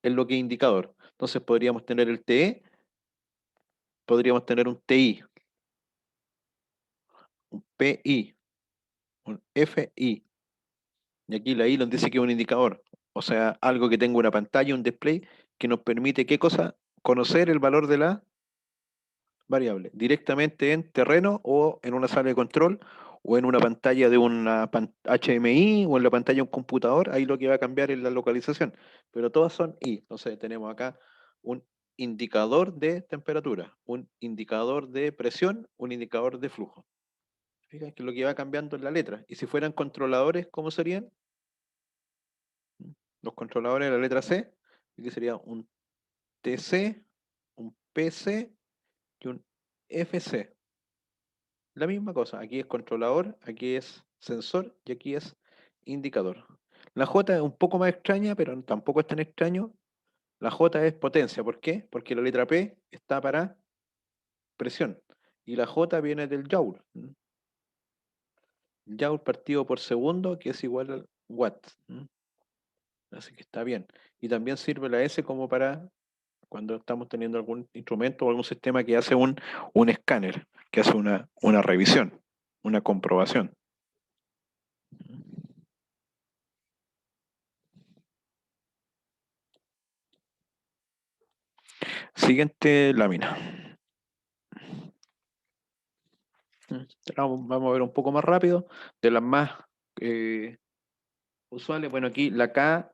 Es lo que es indicador. Entonces podríamos tener el TE, podríamos tener un TI, un PI, un FI. Y aquí la I nos dice que es un indicador. O sea, algo que tenga una pantalla, un display, que nos permite, ¿qué cosa? Conocer el valor de la variable directamente en terreno o en una sala de control o en una pantalla de una HMI o en la pantalla de un computador, ahí lo que va a cambiar es la localización, pero todas son I. Entonces tenemos acá un indicador de temperatura, un indicador de presión, un indicador de flujo. Fíjense que lo que va cambiando es la letra. Y si fueran controladores, ¿cómo serían? Los controladores de la letra C, aquí sería un TC, un PC y un FC. La misma cosa, aquí es controlador, aquí es sensor y aquí es indicador. La J es un poco más extraña, pero tampoco es tan extraño. La J es potencia, ¿por qué? Porque la letra P está para presión y la J viene del joule. Joule partido por segundo, que es igual al watt. Así que está bien. Y también sirve la S como para cuando estamos teniendo algún instrumento o algún sistema que hace un escáner, que hace una revisión, una comprobación. Siguiente lámina. Vamos a ver un poco más rápido. De las más usuales, bueno, aquí la K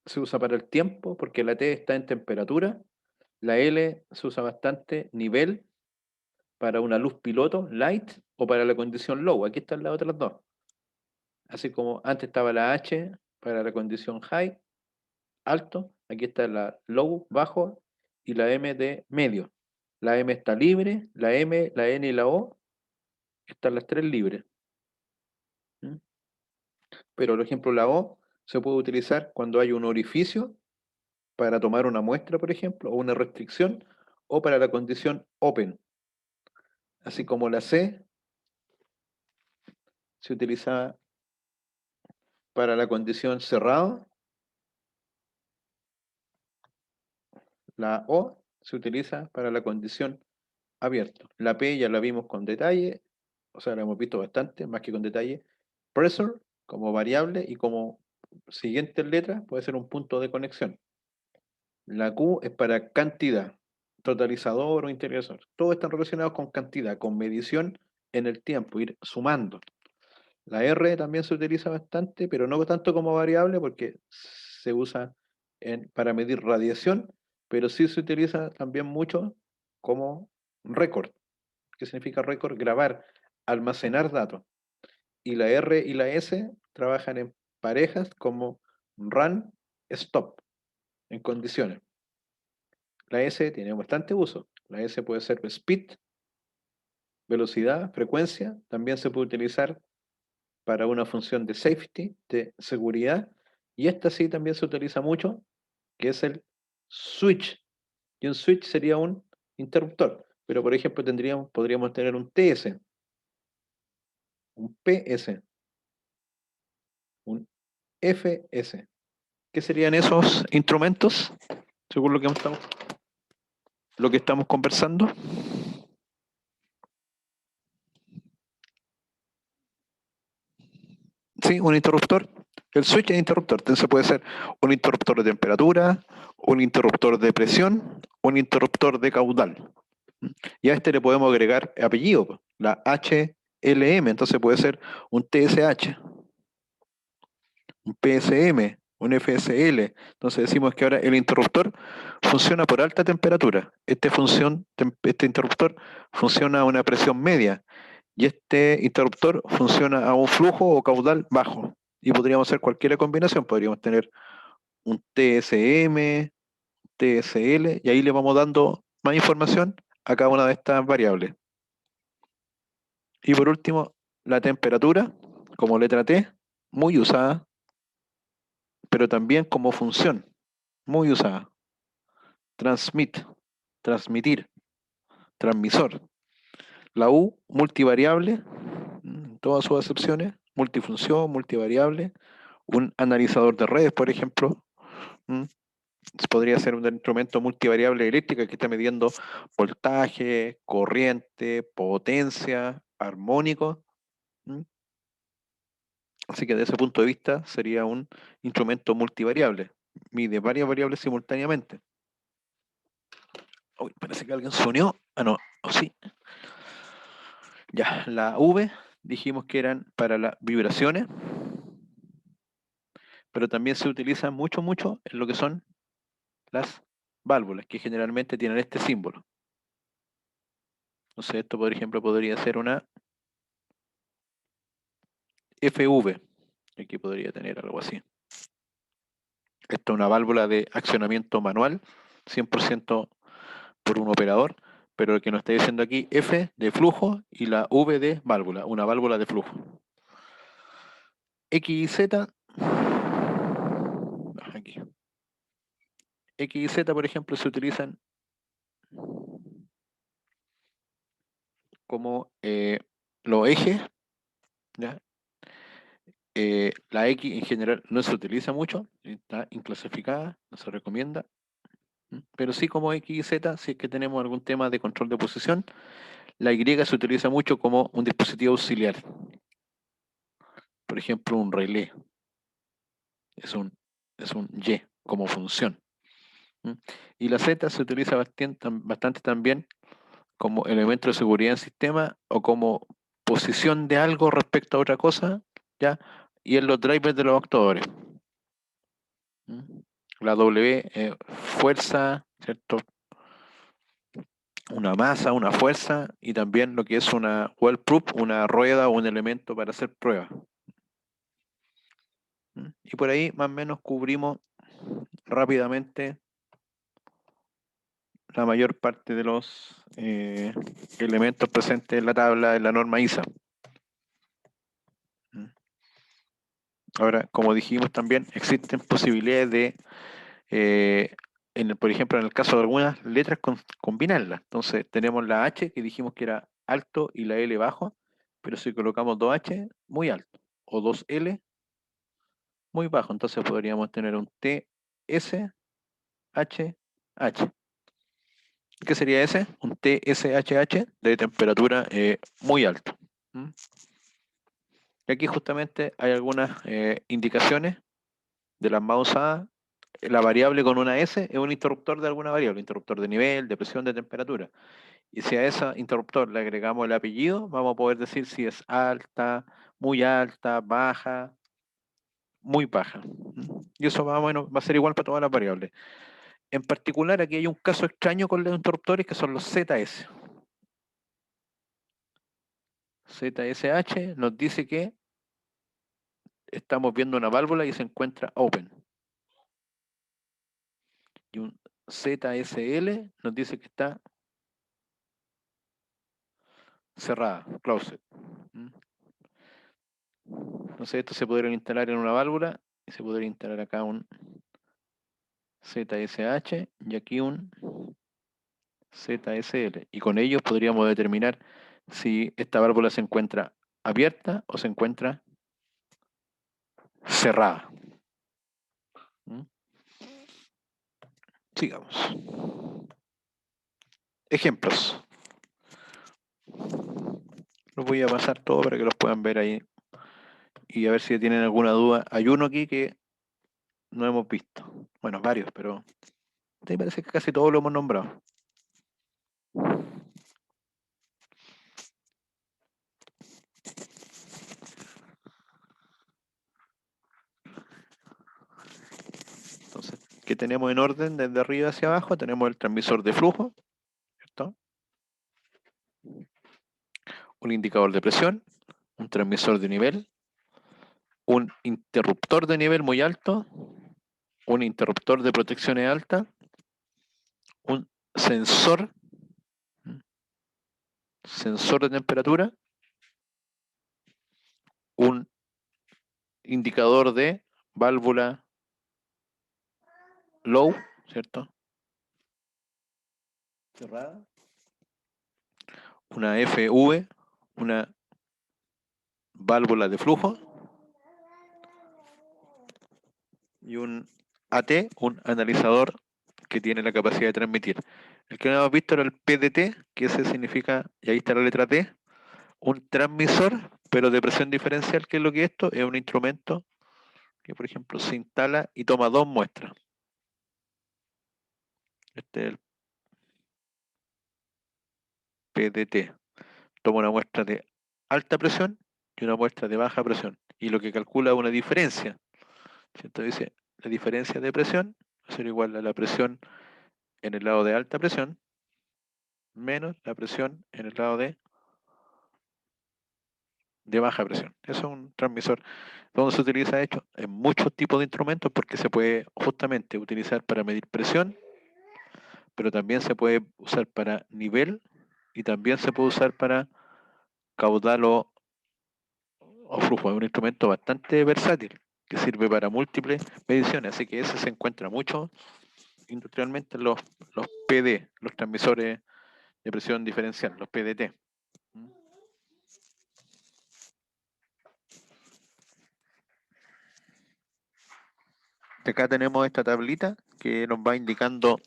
se usa para el tiempo porque la T está en temperatura. La L se usa bastante nivel para una luz piloto, light, o para la condición low. Aquí están las otras dos. Así como antes estaba la H para la condición high, alto. Aquí está la low, bajo, y la M de medio. La M está libre, la M, la N y la O están las tres libres. Pero, por ejemplo, la O se puede utilizar cuando hay un orificio para tomar una muestra, por ejemplo, o una restricción, o para la condición open. Así como la C se utiliza para la condición cerrado, la O se utiliza para la condición abierto. La P ya la vimos con detalle, o sea, la hemos visto bastante, más que con detalle. Pressure como variable y como siguiente letra puede ser un punto de conexión. La Q es para cantidad, totalizador o interiorizador. Todos están relacionados con cantidad, con medición en el tiempo, ir sumando. La R también se utiliza bastante, pero no tanto como variable porque se usa para medir radiación, pero sí se utiliza también mucho como récord. ¿Qué significa récord? Grabar, almacenar datos. Y la R y la S trabajan en parejas como run, stop, en condiciones. La S tiene bastante uso. La S puede ser speed, velocidad, frecuencia. También se puede utilizar para una función de safety, de seguridad. Y esta sí también se utiliza mucho, que es el switch. Y un switch sería un interruptor. Pero por ejemplo podríamos tener un TS, un PS, un FS. ¿Qué serían esos instrumentos? Según lo que estamos conversando. Sí, un interruptor. El switch es interruptor. Entonces puede ser un interruptor de temperatura, un interruptor de presión, un interruptor de caudal. Y a este le podemos agregar apellido, po, la HLM. Entonces puede ser un TSH, un PSM, un FSL. Entonces decimos que ahora el interruptor funciona por alta temperatura. Este interruptor funciona a una presión media. Y este interruptor funciona a un flujo o caudal bajo. Y podríamos hacer cualquier combinación. Podríamos tener un TSM, TSL, y ahí le vamos dando más información a cada una de estas variables. Y por último, la temperatura, como letra T, muy usada, pero también como función, muy usada. Transmit, transmitir, transmisor. La U, multivariable, todas sus acepciones, multifunción, multivariable. Un analizador de redes, por ejemplo, podría ser un instrumento multivariable eléctrica que está midiendo voltaje, corriente, potencia, armónico. Así que desde ese punto de vista sería un instrumento multivariable. Mide varias variables simultáneamente. Uy, parece que alguien se unió. Ah, no, sí. Ya, la V dijimos que eran para las vibraciones, pero también se utiliza mucho en lo que son las válvulas, que generalmente tienen este símbolo. Entonces esto, por ejemplo, podría ser una FV. Aquí podría tener algo así. Esto es una válvula de accionamiento manual, 100% por un operador, pero el que nos está diciendo aquí F de flujo y la V de válvula, una válvula de flujo. X y Z, aquí. X y Z, por ejemplo, se utilizan como los ejes, ¿ya? La X en general no se utiliza mucho, está inclasificada, no se recomienda, pero sí como X y Z, si es que tenemos algún tema de control de posición. La Y se utiliza mucho como un dispositivo auxiliar. Por ejemplo, un relé. Es un Y como función. Y la Z se utiliza bastante también como elemento de seguridad en sistema o como posición de algo respecto a otra cosa, ¿ya? Y en los drivers de los actuadores. La W, fuerza, ¿cierto? Una masa, una fuerza, y también lo que es una well proof, una rueda o un elemento para hacer pruebas. Y por ahí más o menos cubrimos rápidamente la mayor parte de los elementos presentes en la tabla de la norma ISA. Ahora, como dijimos también, existen posibilidades de, por ejemplo, en el caso de algunas letras, combinarlas. Entonces, tenemos la H, que dijimos que era alto, y la L bajo, pero si colocamos 2H, muy alto, o 2L, muy bajo. Entonces podríamos tener un T, S, H, H. ¿Qué sería ese? Un TSHH de temperatura muy alto. Y aquí justamente hay algunas indicaciones de las más usadas. La variable con una S es un interruptor de alguna variable, interruptor de nivel, de presión, de temperatura. Y si a ese interruptor le agregamos el apellido, vamos a poder decir si es alta, baja, muy baja. Y eso más o menos va a ser igual para todas las variables. En particular, aquí hay un caso extraño con los interruptores que son los ZS. ZSH nos dice que estamos viendo una válvula y se encuentra open. Y un ZSL nos dice que está cerrada, closed. Entonces esto se podría instalar en una válvula y se podría instalar acá un ZSH y aquí un ZSL. Y con ellos podríamos determinar si esta válvula se encuentra abierta o se encuentra cerrada. Sigamos. Ejemplos. Los voy a pasar todo para que los puedan ver ahí Y a ver si tienen alguna duda. Hay uno aquí que no hemos visto. Bueno, varios, pero me parece que casi todos lo hemos nombrado. Entonces, ¿qué tenemos en orden desde arriba hacia abajo? Tenemos el transmisor de flujo, ¿cierto? Un indicador de presión, un transmisor de nivel, un interruptor de nivel muy alto, un interruptor de protecciones alta, un sensor, sensor de temperatura, un indicador de válvula low, ¿cierto? Cerrada. Una FV, una válvula de flujo, y un AT, un analizador que tiene la capacidad de transmitir. El que no hemos visto era el PDT, que ese significa, y ahí está la letra T, un transmisor, pero de presión diferencial. ¿Qué es lo que es esto? Es un instrumento que, por ejemplo, se instala y toma 2 muestras. Este es el PDT. Toma una muestra de alta presión y una muestra de baja presión. Y lo que calcula es una diferencia. Entonces dice, la diferencia de presión va a ser igual a la presión en el lado de alta presión menos la presión en el lado de baja presión. Eso es un transmisor donde se utiliza, de hecho, en muchos tipos de instrumentos, porque se puede justamente utilizar para medir presión, pero también se puede usar para nivel y también se puede usar para caudal o flujo. Es un instrumento bastante versátil que sirve para múltiples mediciones, así que ese se encuentra mucho industrialmente en los PD, los transmisores de presión diferencial, los PDT. De acá tenemos esta tablita que nos va indicando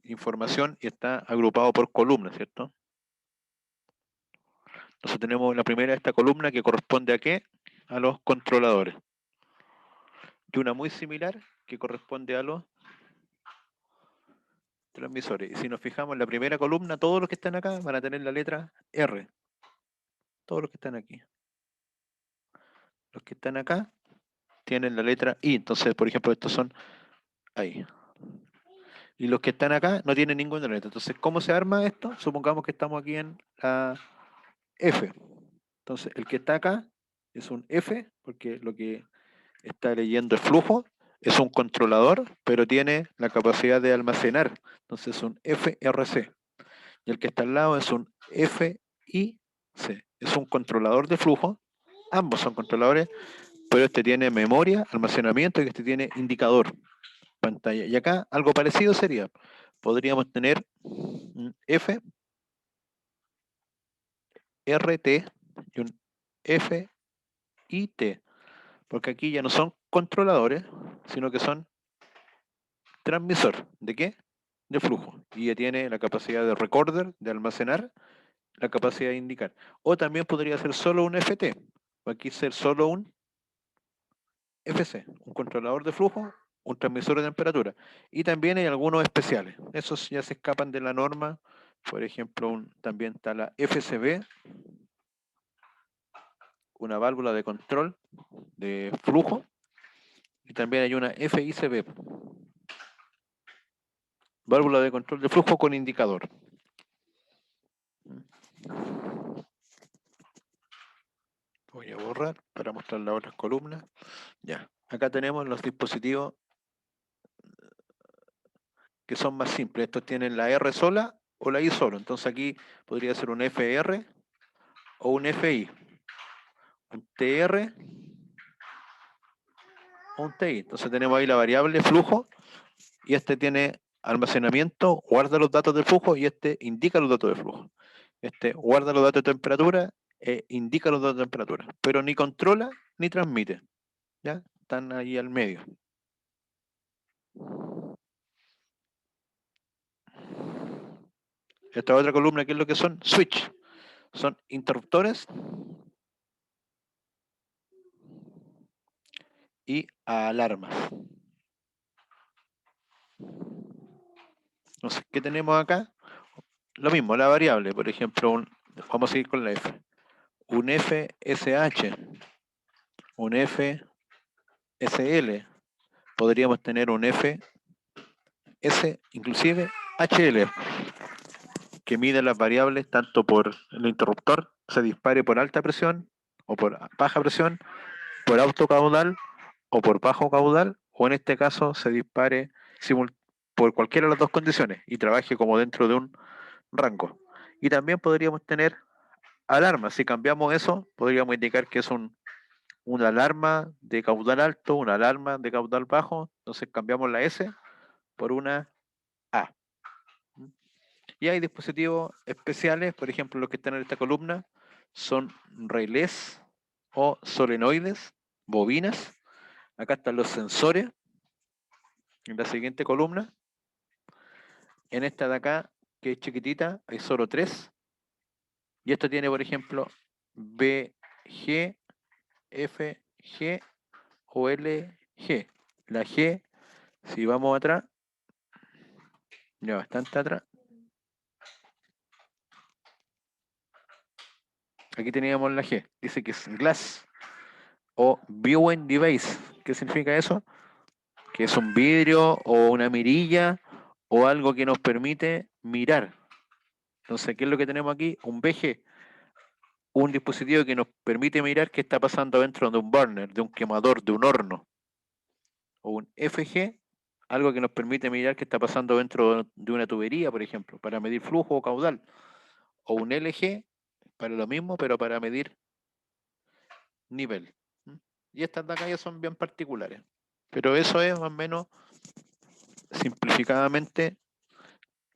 información y está agrupado por columnas, ¿cierto? Entonces tenemos la primera de esta columna que corresponde a ¿qué? A los controladores. Y una muy similar que corresponde a los transmisores. Y si nos fijamos en la primera columna, todos los que están acá van a tener la letra R. Todos los que están aquí. Los que están acá tienen la letra I. Entonces, por ejemplo, estos son ahí. Y los que están acá no tienen ninguna letra. Entonces, ¿cómo se arma esto? Supongamos que estamos aquí en la F. Entonces, el que está acá es un F, porque lo que está leyendo el flujo es un controlador, pero tiene la capacidad de almacenar. Entonces, es un FRC. Y el que está al lado es un FIC. Es un controlador de flujo. Ambos son controladores, pero este tiene memoria, almacenamiento, y este tiene indicador, pantalla. Y acá algo parecido sería, podríamos tener un FRT y un FIT, porque aquí ya no son controladores, sino que son transmisor. ¿De qué? De flujo. Y ya tiene la capacidad de recorder, de almacenar, la capacidad de indicar. O también podría ser solo un FT, o aquí ser solo un FC, un controlador de flujo, un transmisor de temperatura. Y también hay algunos especiales. Esos ya se escapan de la norma. Por ejemplo, también está la FCB, una válvula de control de flujo. Y también hay una FICB, válvula de control de flujo con indicador. Voy a borrar para mostrar las otras columnas. Ya, acá tenemos los dispositivos que son más simples. Estos tienen la R sola o la I solo. Entonces aquí podría ser un FR o un FI. Un TR o un TI. Entonces tenemos ahí la variable flujo y este tiene almacenamiento, guarda los datos del flujo y este indica los datos de flujo. Este guarda los datos de temperatura e indica los datos de temperatura, pero ni controla ni transmite. ¿Ya? Están ahí al medio. Esta otra columna, ¿qué es lo que son? Switch. Son interruptores y alarmas. Entonces, ¿qué tenemos acá? Lo mismo, la variable, por ejemplo, vamos a seguir con la F. Un FSH, un FSL, podríamos tener un FS, inclusive HL, que mide las variables tanto por el interruptor, se dispare por alta presión o por baja presión, por alto caudal o por bajo caudal, o en este caso se dispare por cualquiera de las dos condiciones y trabaje como dentro de un rango. Y también podríamos tener alarmas. Si cambiamos eso, podríamos indicar que es una alarma de caudal alto, una alarma de caudal bajo. Entonces cambiamos la S por una A. Y hay dispositivos especiales, por ejemplo, los que están en esta columna son relés o solenoides, bobinas. Acá están los sensores, en la siguiente columna. En esta de acá, que es chiquitita, hay solo 3. Y esto tiene, por ejemplo, B, G, F, G o L, G. La G, si vamos atrás, ya bastante atrás. Aquí teníamos la G. Dice que es glass o viewing device. ¿Qué significa eso? Que es un vidrio o una mirilla o algo que nos permite mirar. Entonces, ¿qué es lo que tenemos aquí? Un VG, un dispositivo que nos permite mirar qué está pasando dentro de un burner, de un quemador, de un horno. O un FG, algo que nos permite mirar qué está pasando dentro de una tubería, por ejemplo, para medir flujo o caudal. O un LG, para lo mismo, pero para medir nivel. Y estas de acá ya son bien particulares. Pero eso es más o menos, simplificadamente,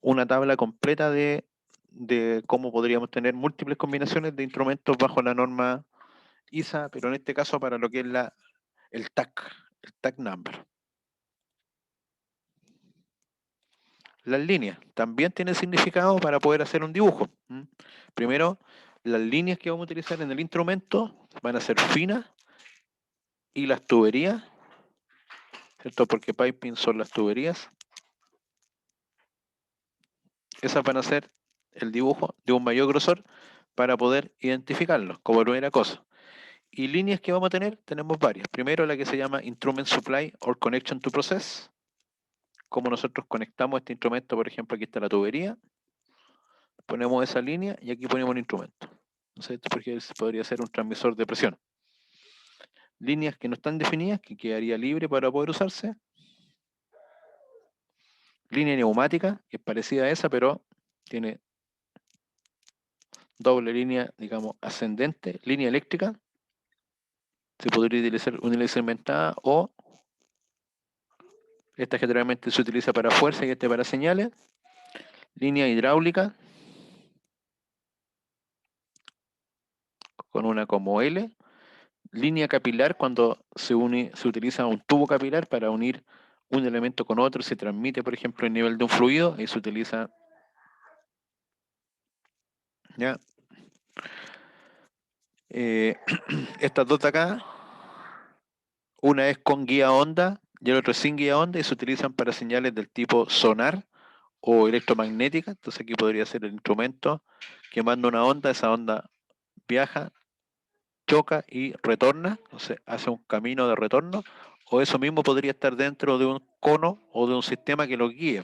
una tabla completa de cómo podríamos tener múltiples combinaciones de instrumentos bajo la norma ISA, pero en este caso para lo que es el tag number. Las líneas también tienen significado para poder hacer un dibujo. Primero, las líneas que vamos a utilizar en el instrumento van a ser finas y las tuberías, ¿cierto? Porque piping son las tuberías. Esas van a ser el dibujo de un mayor grosor para poder identificarlos como primera cosa. Y líneas que vamos a tener, tenemos varias. Primero la que se llama Instrument Supply or Connection to Process. Como nosotros conectamos este instrumento, por ejemplo, aquí está la tubería. Ponemos esa línea y aquí ponemos un instrumento. Entonces, porque podría ser un transmisor de presión. Líneas que no están definidas, que quedaría libre para poder usarse. Línea neumática, que es parecida a esa, pero tiene doble línea, digamos, ascendente. Línea eléctrica, se podría utilizar universalizada o esta generalmente se utiliza para fuerza y este para señales. Línea hidráulica, con una como L. Línea capilar, cuando se utiliza un tubo capilar para unir un elemento con otro, se transmite, por ejemplo, el nivel de un fluido, y se utiliza, ¿ya? Estas dos de acá, una es con guía onda y el otro es sin guía onda, y se utilizan para señales del tipo sonar o electromagnética. Entonces aquí podría ser el instrumento que manda una onda, esa onda viaja, choca y retorna, entonces hace un camino de retorno, o eso mismo podría estar dentro de un cono o de un sistema que lo guíe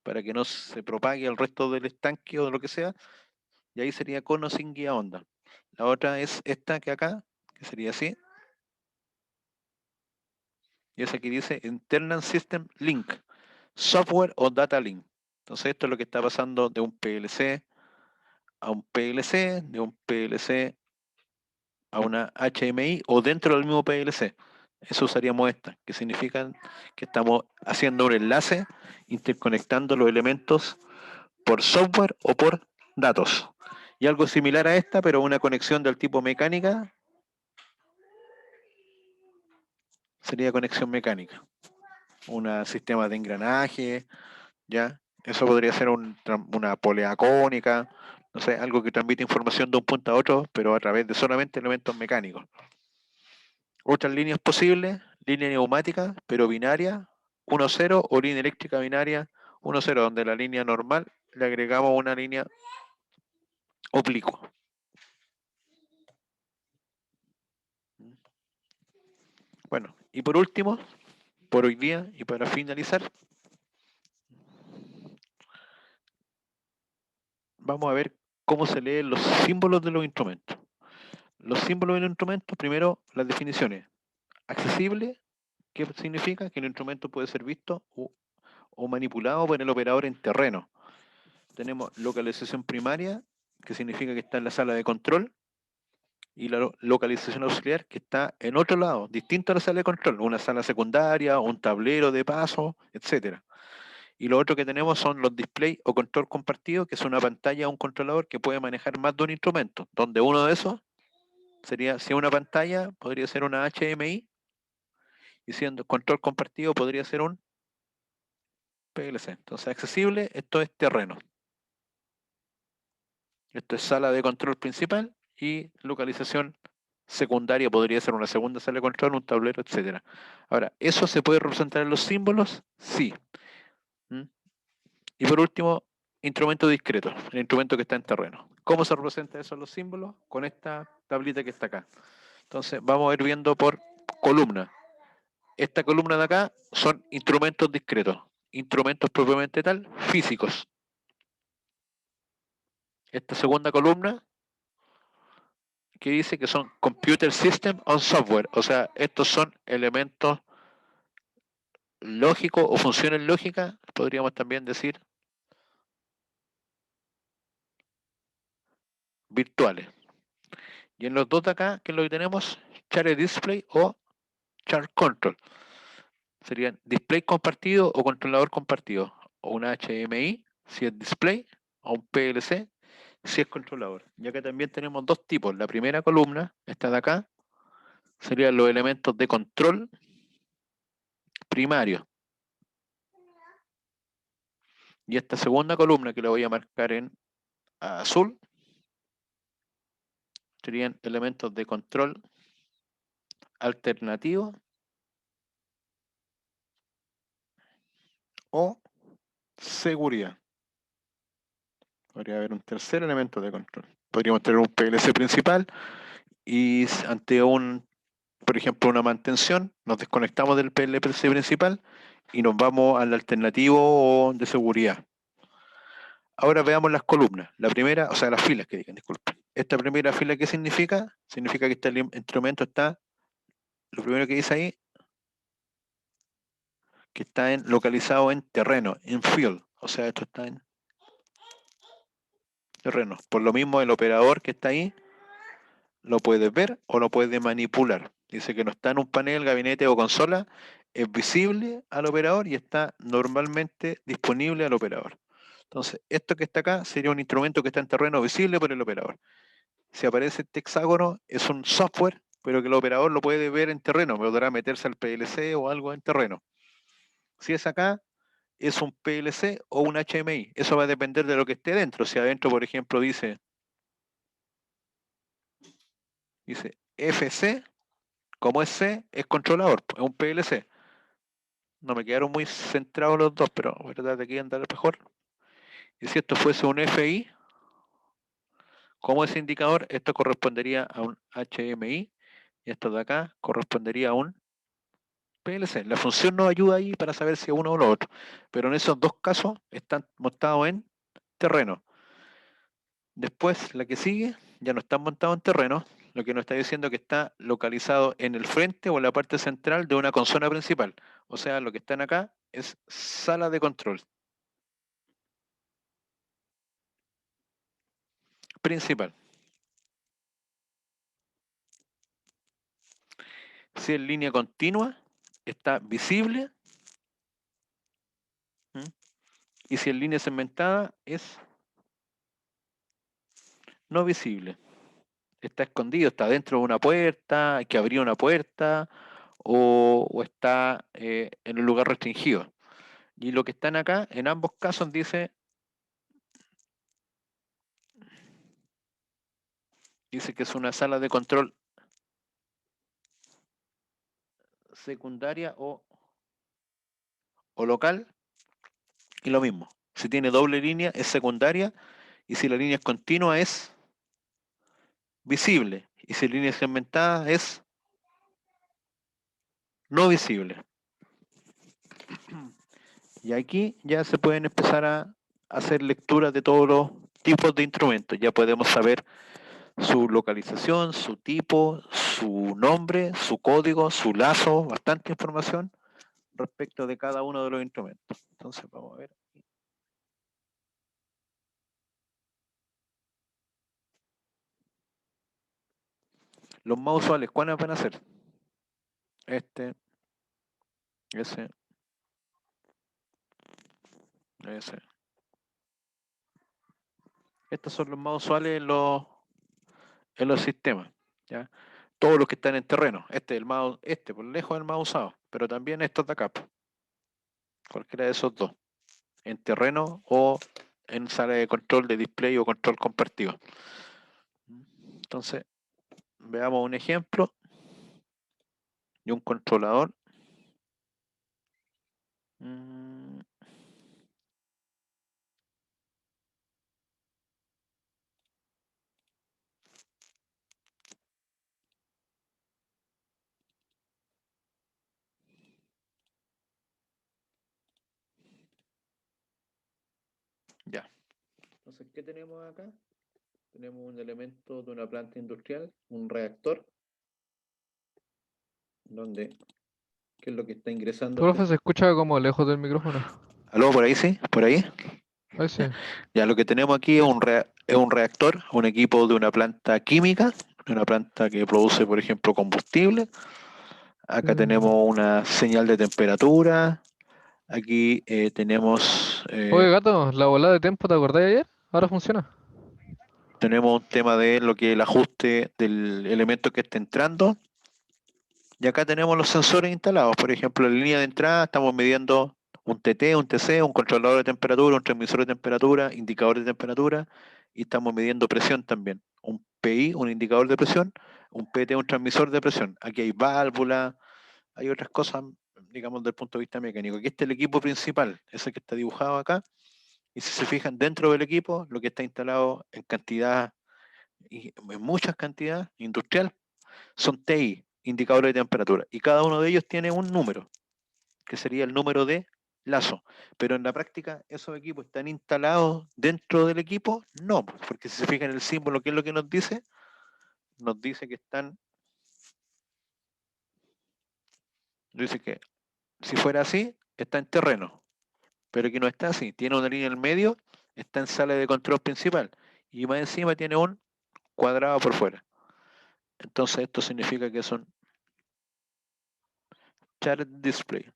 para que no se propague al resto del estanque o de lo que sea, y ahí sería cono sin guía onda. La otra es esta que acá, que sería así, y esa que dice Internal System Link, Software o Data Link. Entonces esto es lo que está pasando de un PLC a un PLC, de un PLC a una HMI o dentro del mismo PLC. Eso usaríamos esta, que significa que estamos haciendo un enlace, interconectando los elementos por software o por datos. Y algo similar a esta, pero una conexión del tipo mecánica, sería conexión mecánica. Un sistema de engranaje, ¿ya? Eso podría ser una polea cónica, no sé, algo que transmite información de un punto a otro, pero a través de solamente elementos mecánicos. Otras líneas posibles, línea neumática, pero binaria, 1-0, o línea eléctrica binaria, 1-0, donde la línea normal le agregamos una línea oblicua. Bueno, y por último, por hoy día y para finalizar, vamos a ver cómo se leen los símbolos de los instrumentos. Los símbolos de los instrumentos, primero las definiciones. Accesible, ¿qué significa? Que el instrumento puede ser visto o manipulado por el operador en terreno. Tenemos localización primaria, que significa que está en la sala de control, y la localización auxiliar, que está en otro lado, distinto a la sala de control, una sala secundaria, un tablero de paso, etcétera. Y lo otro que tenemos son los display o control compartido, que es una pantalla o un controlador que puede manejar más de un instrumento, donde uno de esos sería, si una pantalla, podría ser una HMI, y siendo control compartido podría ser un PLC. Entonces, accesible, esto es terreno. Esto es sala de control principal y localización secundaria, podría ser una segunda sala de control, un tablero, etcétera. Ahora, ¿eso se puede representar en los símbolos? Sí. Y por último, instrumento discreto, el instrumento que está en terreno. ¿Cómo se representa eso en los símbolos? Con esta tablita que está acá. Entonces, vamos a ir viendo por columna. Esta columna de acá son instrumentos discretos, instrumentos propiamente tal, físicos. Esta segunda columna que dice que son Computer System on Software, o sea, estos son elementos lógicos o funciones lógicas, podríamos también decir virtuales. Y en los dos de acá, ¿qué es lo que tenemos? Chart Display o Chart Control. Serían display compartido o controlador compartido, o un HMI si es display, o un PLC si es controlador. Y acá también tenemos dos tipos. La primera columna, esta de acá, serían los elementos de control primarios. Y esta segunda columna, que la voy a marcar en azul, serían elementos de control alternativo o seguridad. Podría haber un tercer elemento de control. Podríamos tener un PLC principal y ante por ejemplo, una mantención, nos desconectamos del PLC principal y nos vamos al alternativo de seguridad. Ahora veamos las columnas. La primera, o sea, las filas que digan, disculpen. Esta primera fila, ¿qué significa? Significa que este instrumento está, lo primero que dice ahí, que está localizado en terreno, en field. O sea, esto está en terreno. Por lo mismo, el operador que está ahí lo puede ver o lo puede manipular. Dice que no está en un panel, gabinete o consola, es visible al operador y está normalmente disponible al operador. Entonces, esto que está acá sería un instrumento que está en terreno visible por el operador. Si aparece este hexágono, es un software, pero que el operador lo puede ver en terreno, podrá meterse al PLC o algo en terreno. Si es acá, es un PLC o un HMI. Eso va a depender de lo que esté dentro. Si adentro, por ejemplo, dice FC, como es C, es controlador, es un PLC. No me quedaron muy centrados los dos, pero voy a tratar de aquí andar mejor. Y si esto fuese un FI, como ese indicador, esto correspondería a un HMI y esto de acá correspondería a un PLC. La función nos ayuda ahí para saber si es uno o lo otro, pero en esos dos casos están montados en terreno. Después, la que sigue, ya no está montado en terreno, lo que nos está diciendo que está localizado en el frente o en la parte central de una consola principal. O sea, lo que están acá es sala de control principal. Si es línea continua, está visible. Y si es línea segmentada, es no visible. Está escondido, está dentro de una puerta, hay que abrir una puerta, o está en un lugar restringido. Y lo que están acá, en ambos casos, dice que es una sala de control secundaria o local. Y lo mismo. Si tiene doble línea es secundaria. Y si la línea es continua es visible. Y si la línea es segmentada es no visible. Y aquí ya se pueden empezar a hacer lecturas de todos los tipos de instrumentos. Ya podemos saber su localización, su tipo, su nombre, su código, su lazo, bastante información respecto de cada uno de los instrumentos. Entonces vamos a ver. Los más usuales, ¿cuáles van a ser? Este, ese. Estos son los más usuales en los sistemas. ¿Ya? Todos los que están en terreno. Por lejos es el más usado, pero también estos de acá. Cualquiera de esos dos. En terreno o en sala de control de display o control compartido. Entonces, veamos un ejemplo de un controlador. Ya. Entonces, ¿qué tenemos acá? Tenemos un elemento de una planta industrial, un reactor, donde, ¿qué es lo que está ingresando? Profe, se escucha como lejos del micrófono. ¿Aló, por ahí sí? ¿Por ahí? Ahí sí. Ya, lo que tenemos aquí es un reactor, un equipo de una planta química, de una planta que produce, por ejemplo, combustible. Acá tenemos una señal de temperatura. Aquí tenemos Oye, gato, la bola de tiempo, ¿te acordás de ayer? Ahora funciona. un tema de lo que es el ajuste del elemento que está entrando. Y acá tenemos los sensores instalados. Por ejemplo, en la línea de entrada estamos midiendo un TT, un TC, un controlador de temperatura, un transmisor de temperatura, indicador de temperatura, y estamos midiendo presión también. Un PI, un indicador de presión, un PT, un transmisor de presión. Aquí hay válvulas, hay otras cosas, digamos, desde el punto de vista mecánico. Aquí está el equipo principal, ese que está dibujado acá. Y si se fijan, dentro del equipo, lo que está instalado en cantidad, y en muchas cantidades, industrial, son TI, indicadores de temperatura. Y cada uno de ellos tiene un número, que sería el número de lazo. Pero en la práctica, esos equipos están instalados dentro del equipo, no, porque si se fijan en el símbolo, ¿qué es lo que nos dice? Nos dice que están. Dice que si fuera así, está en terreno. Pero aquí no está así. Tiene una línea en el medio, está en sala de control principal. Y más encima tiene un cuadrado por fuera. Entonces esto significa que son shared display.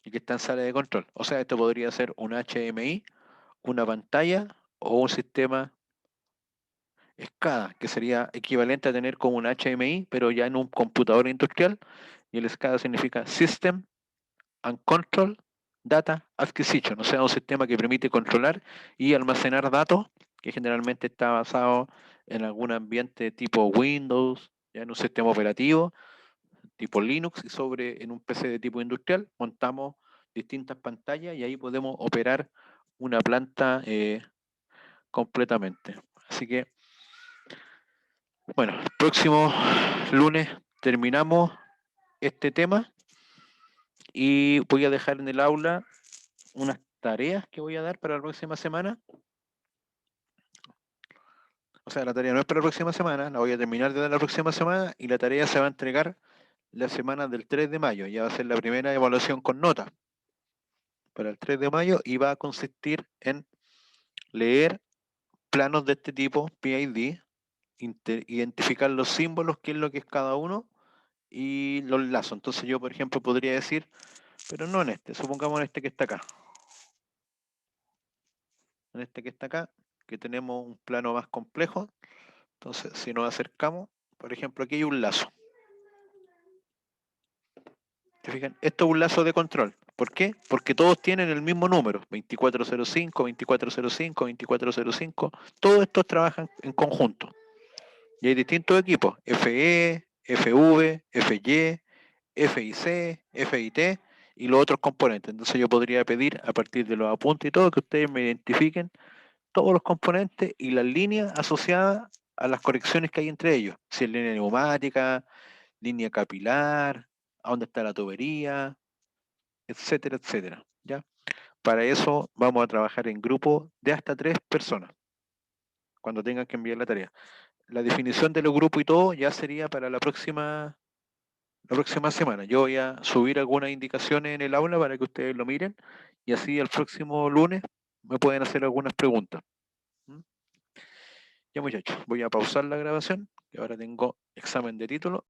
Y que está en sala de control. O sea, esto podría ser un HMI, una pantalla o un sistema SCADA, que sería equivalente a tener como un HMI, pero ya en un computador industrial. Y el SCADA significa System and Control Data Acquisition, o sea, un sistema que permite controlar y almacenar datos, que generalmente está basado en algún ambiente tipo Windows, ya en un sistema operativo tipo Linux y en un PC de tipo industrial montamos distintas pantallas y ahí podemos operar una planta completamente. Así que, bueno, el próximo lunes terminamos este tema y voy a dejar en el aula unas tareas que voy a dar para la próxima semana. O sea, la tarea no es para la próxima semana, la voy a terminar de dar la próxima semana y la tarea se va a entregar la semana del 3 de mayo. Ya va a ser la primera evaluación con nota para el 3 de mayo y va a consistir en leer planos de este tipo, PID, identificar los símbolos, qué es lo que es cada uno y los lazos. Entonces yo, por ejemplo, podría decir, pero no en este, supongamos en este que está acá. En este que está acá, que tenemos un plano más complejo. Entonces, si nos acercamos, por ejemplo, aquí hay un lazo. ¿Se fijan? Esto es un lazo de control. ¿Por qué? Porque todos tienen el mismo número, 2405, 2405, 2405. Todos estos trabajan en conjunto. Y hay distintos equipos, FE, FV, FY, FIC, FIT y los otros componentes. Entonces yo podría pedir a partir de los apuntes y todo que ustedes me identifiquen todos los componentes y las líneas asociadas a las conexiones que hay entre ellos. Si es línea neumática, línea capilar, a dónde está la tubería, etcétera, etcétera. ¿Ya? Para eso vamos a trabajar en grupo de hasta 3 personas cuando tengan que enviar la tarea. La definición de los grupos y todo ya sería para la próxima semana. Yo voy a subir algunas indicaciones en el aula para que ustedes lo miren y así el próximo lunes me pueden hacer algunas preguntas. ¿Mm? Ya muchachos, voy a pausar la grabación, que ahora tengo examen de título.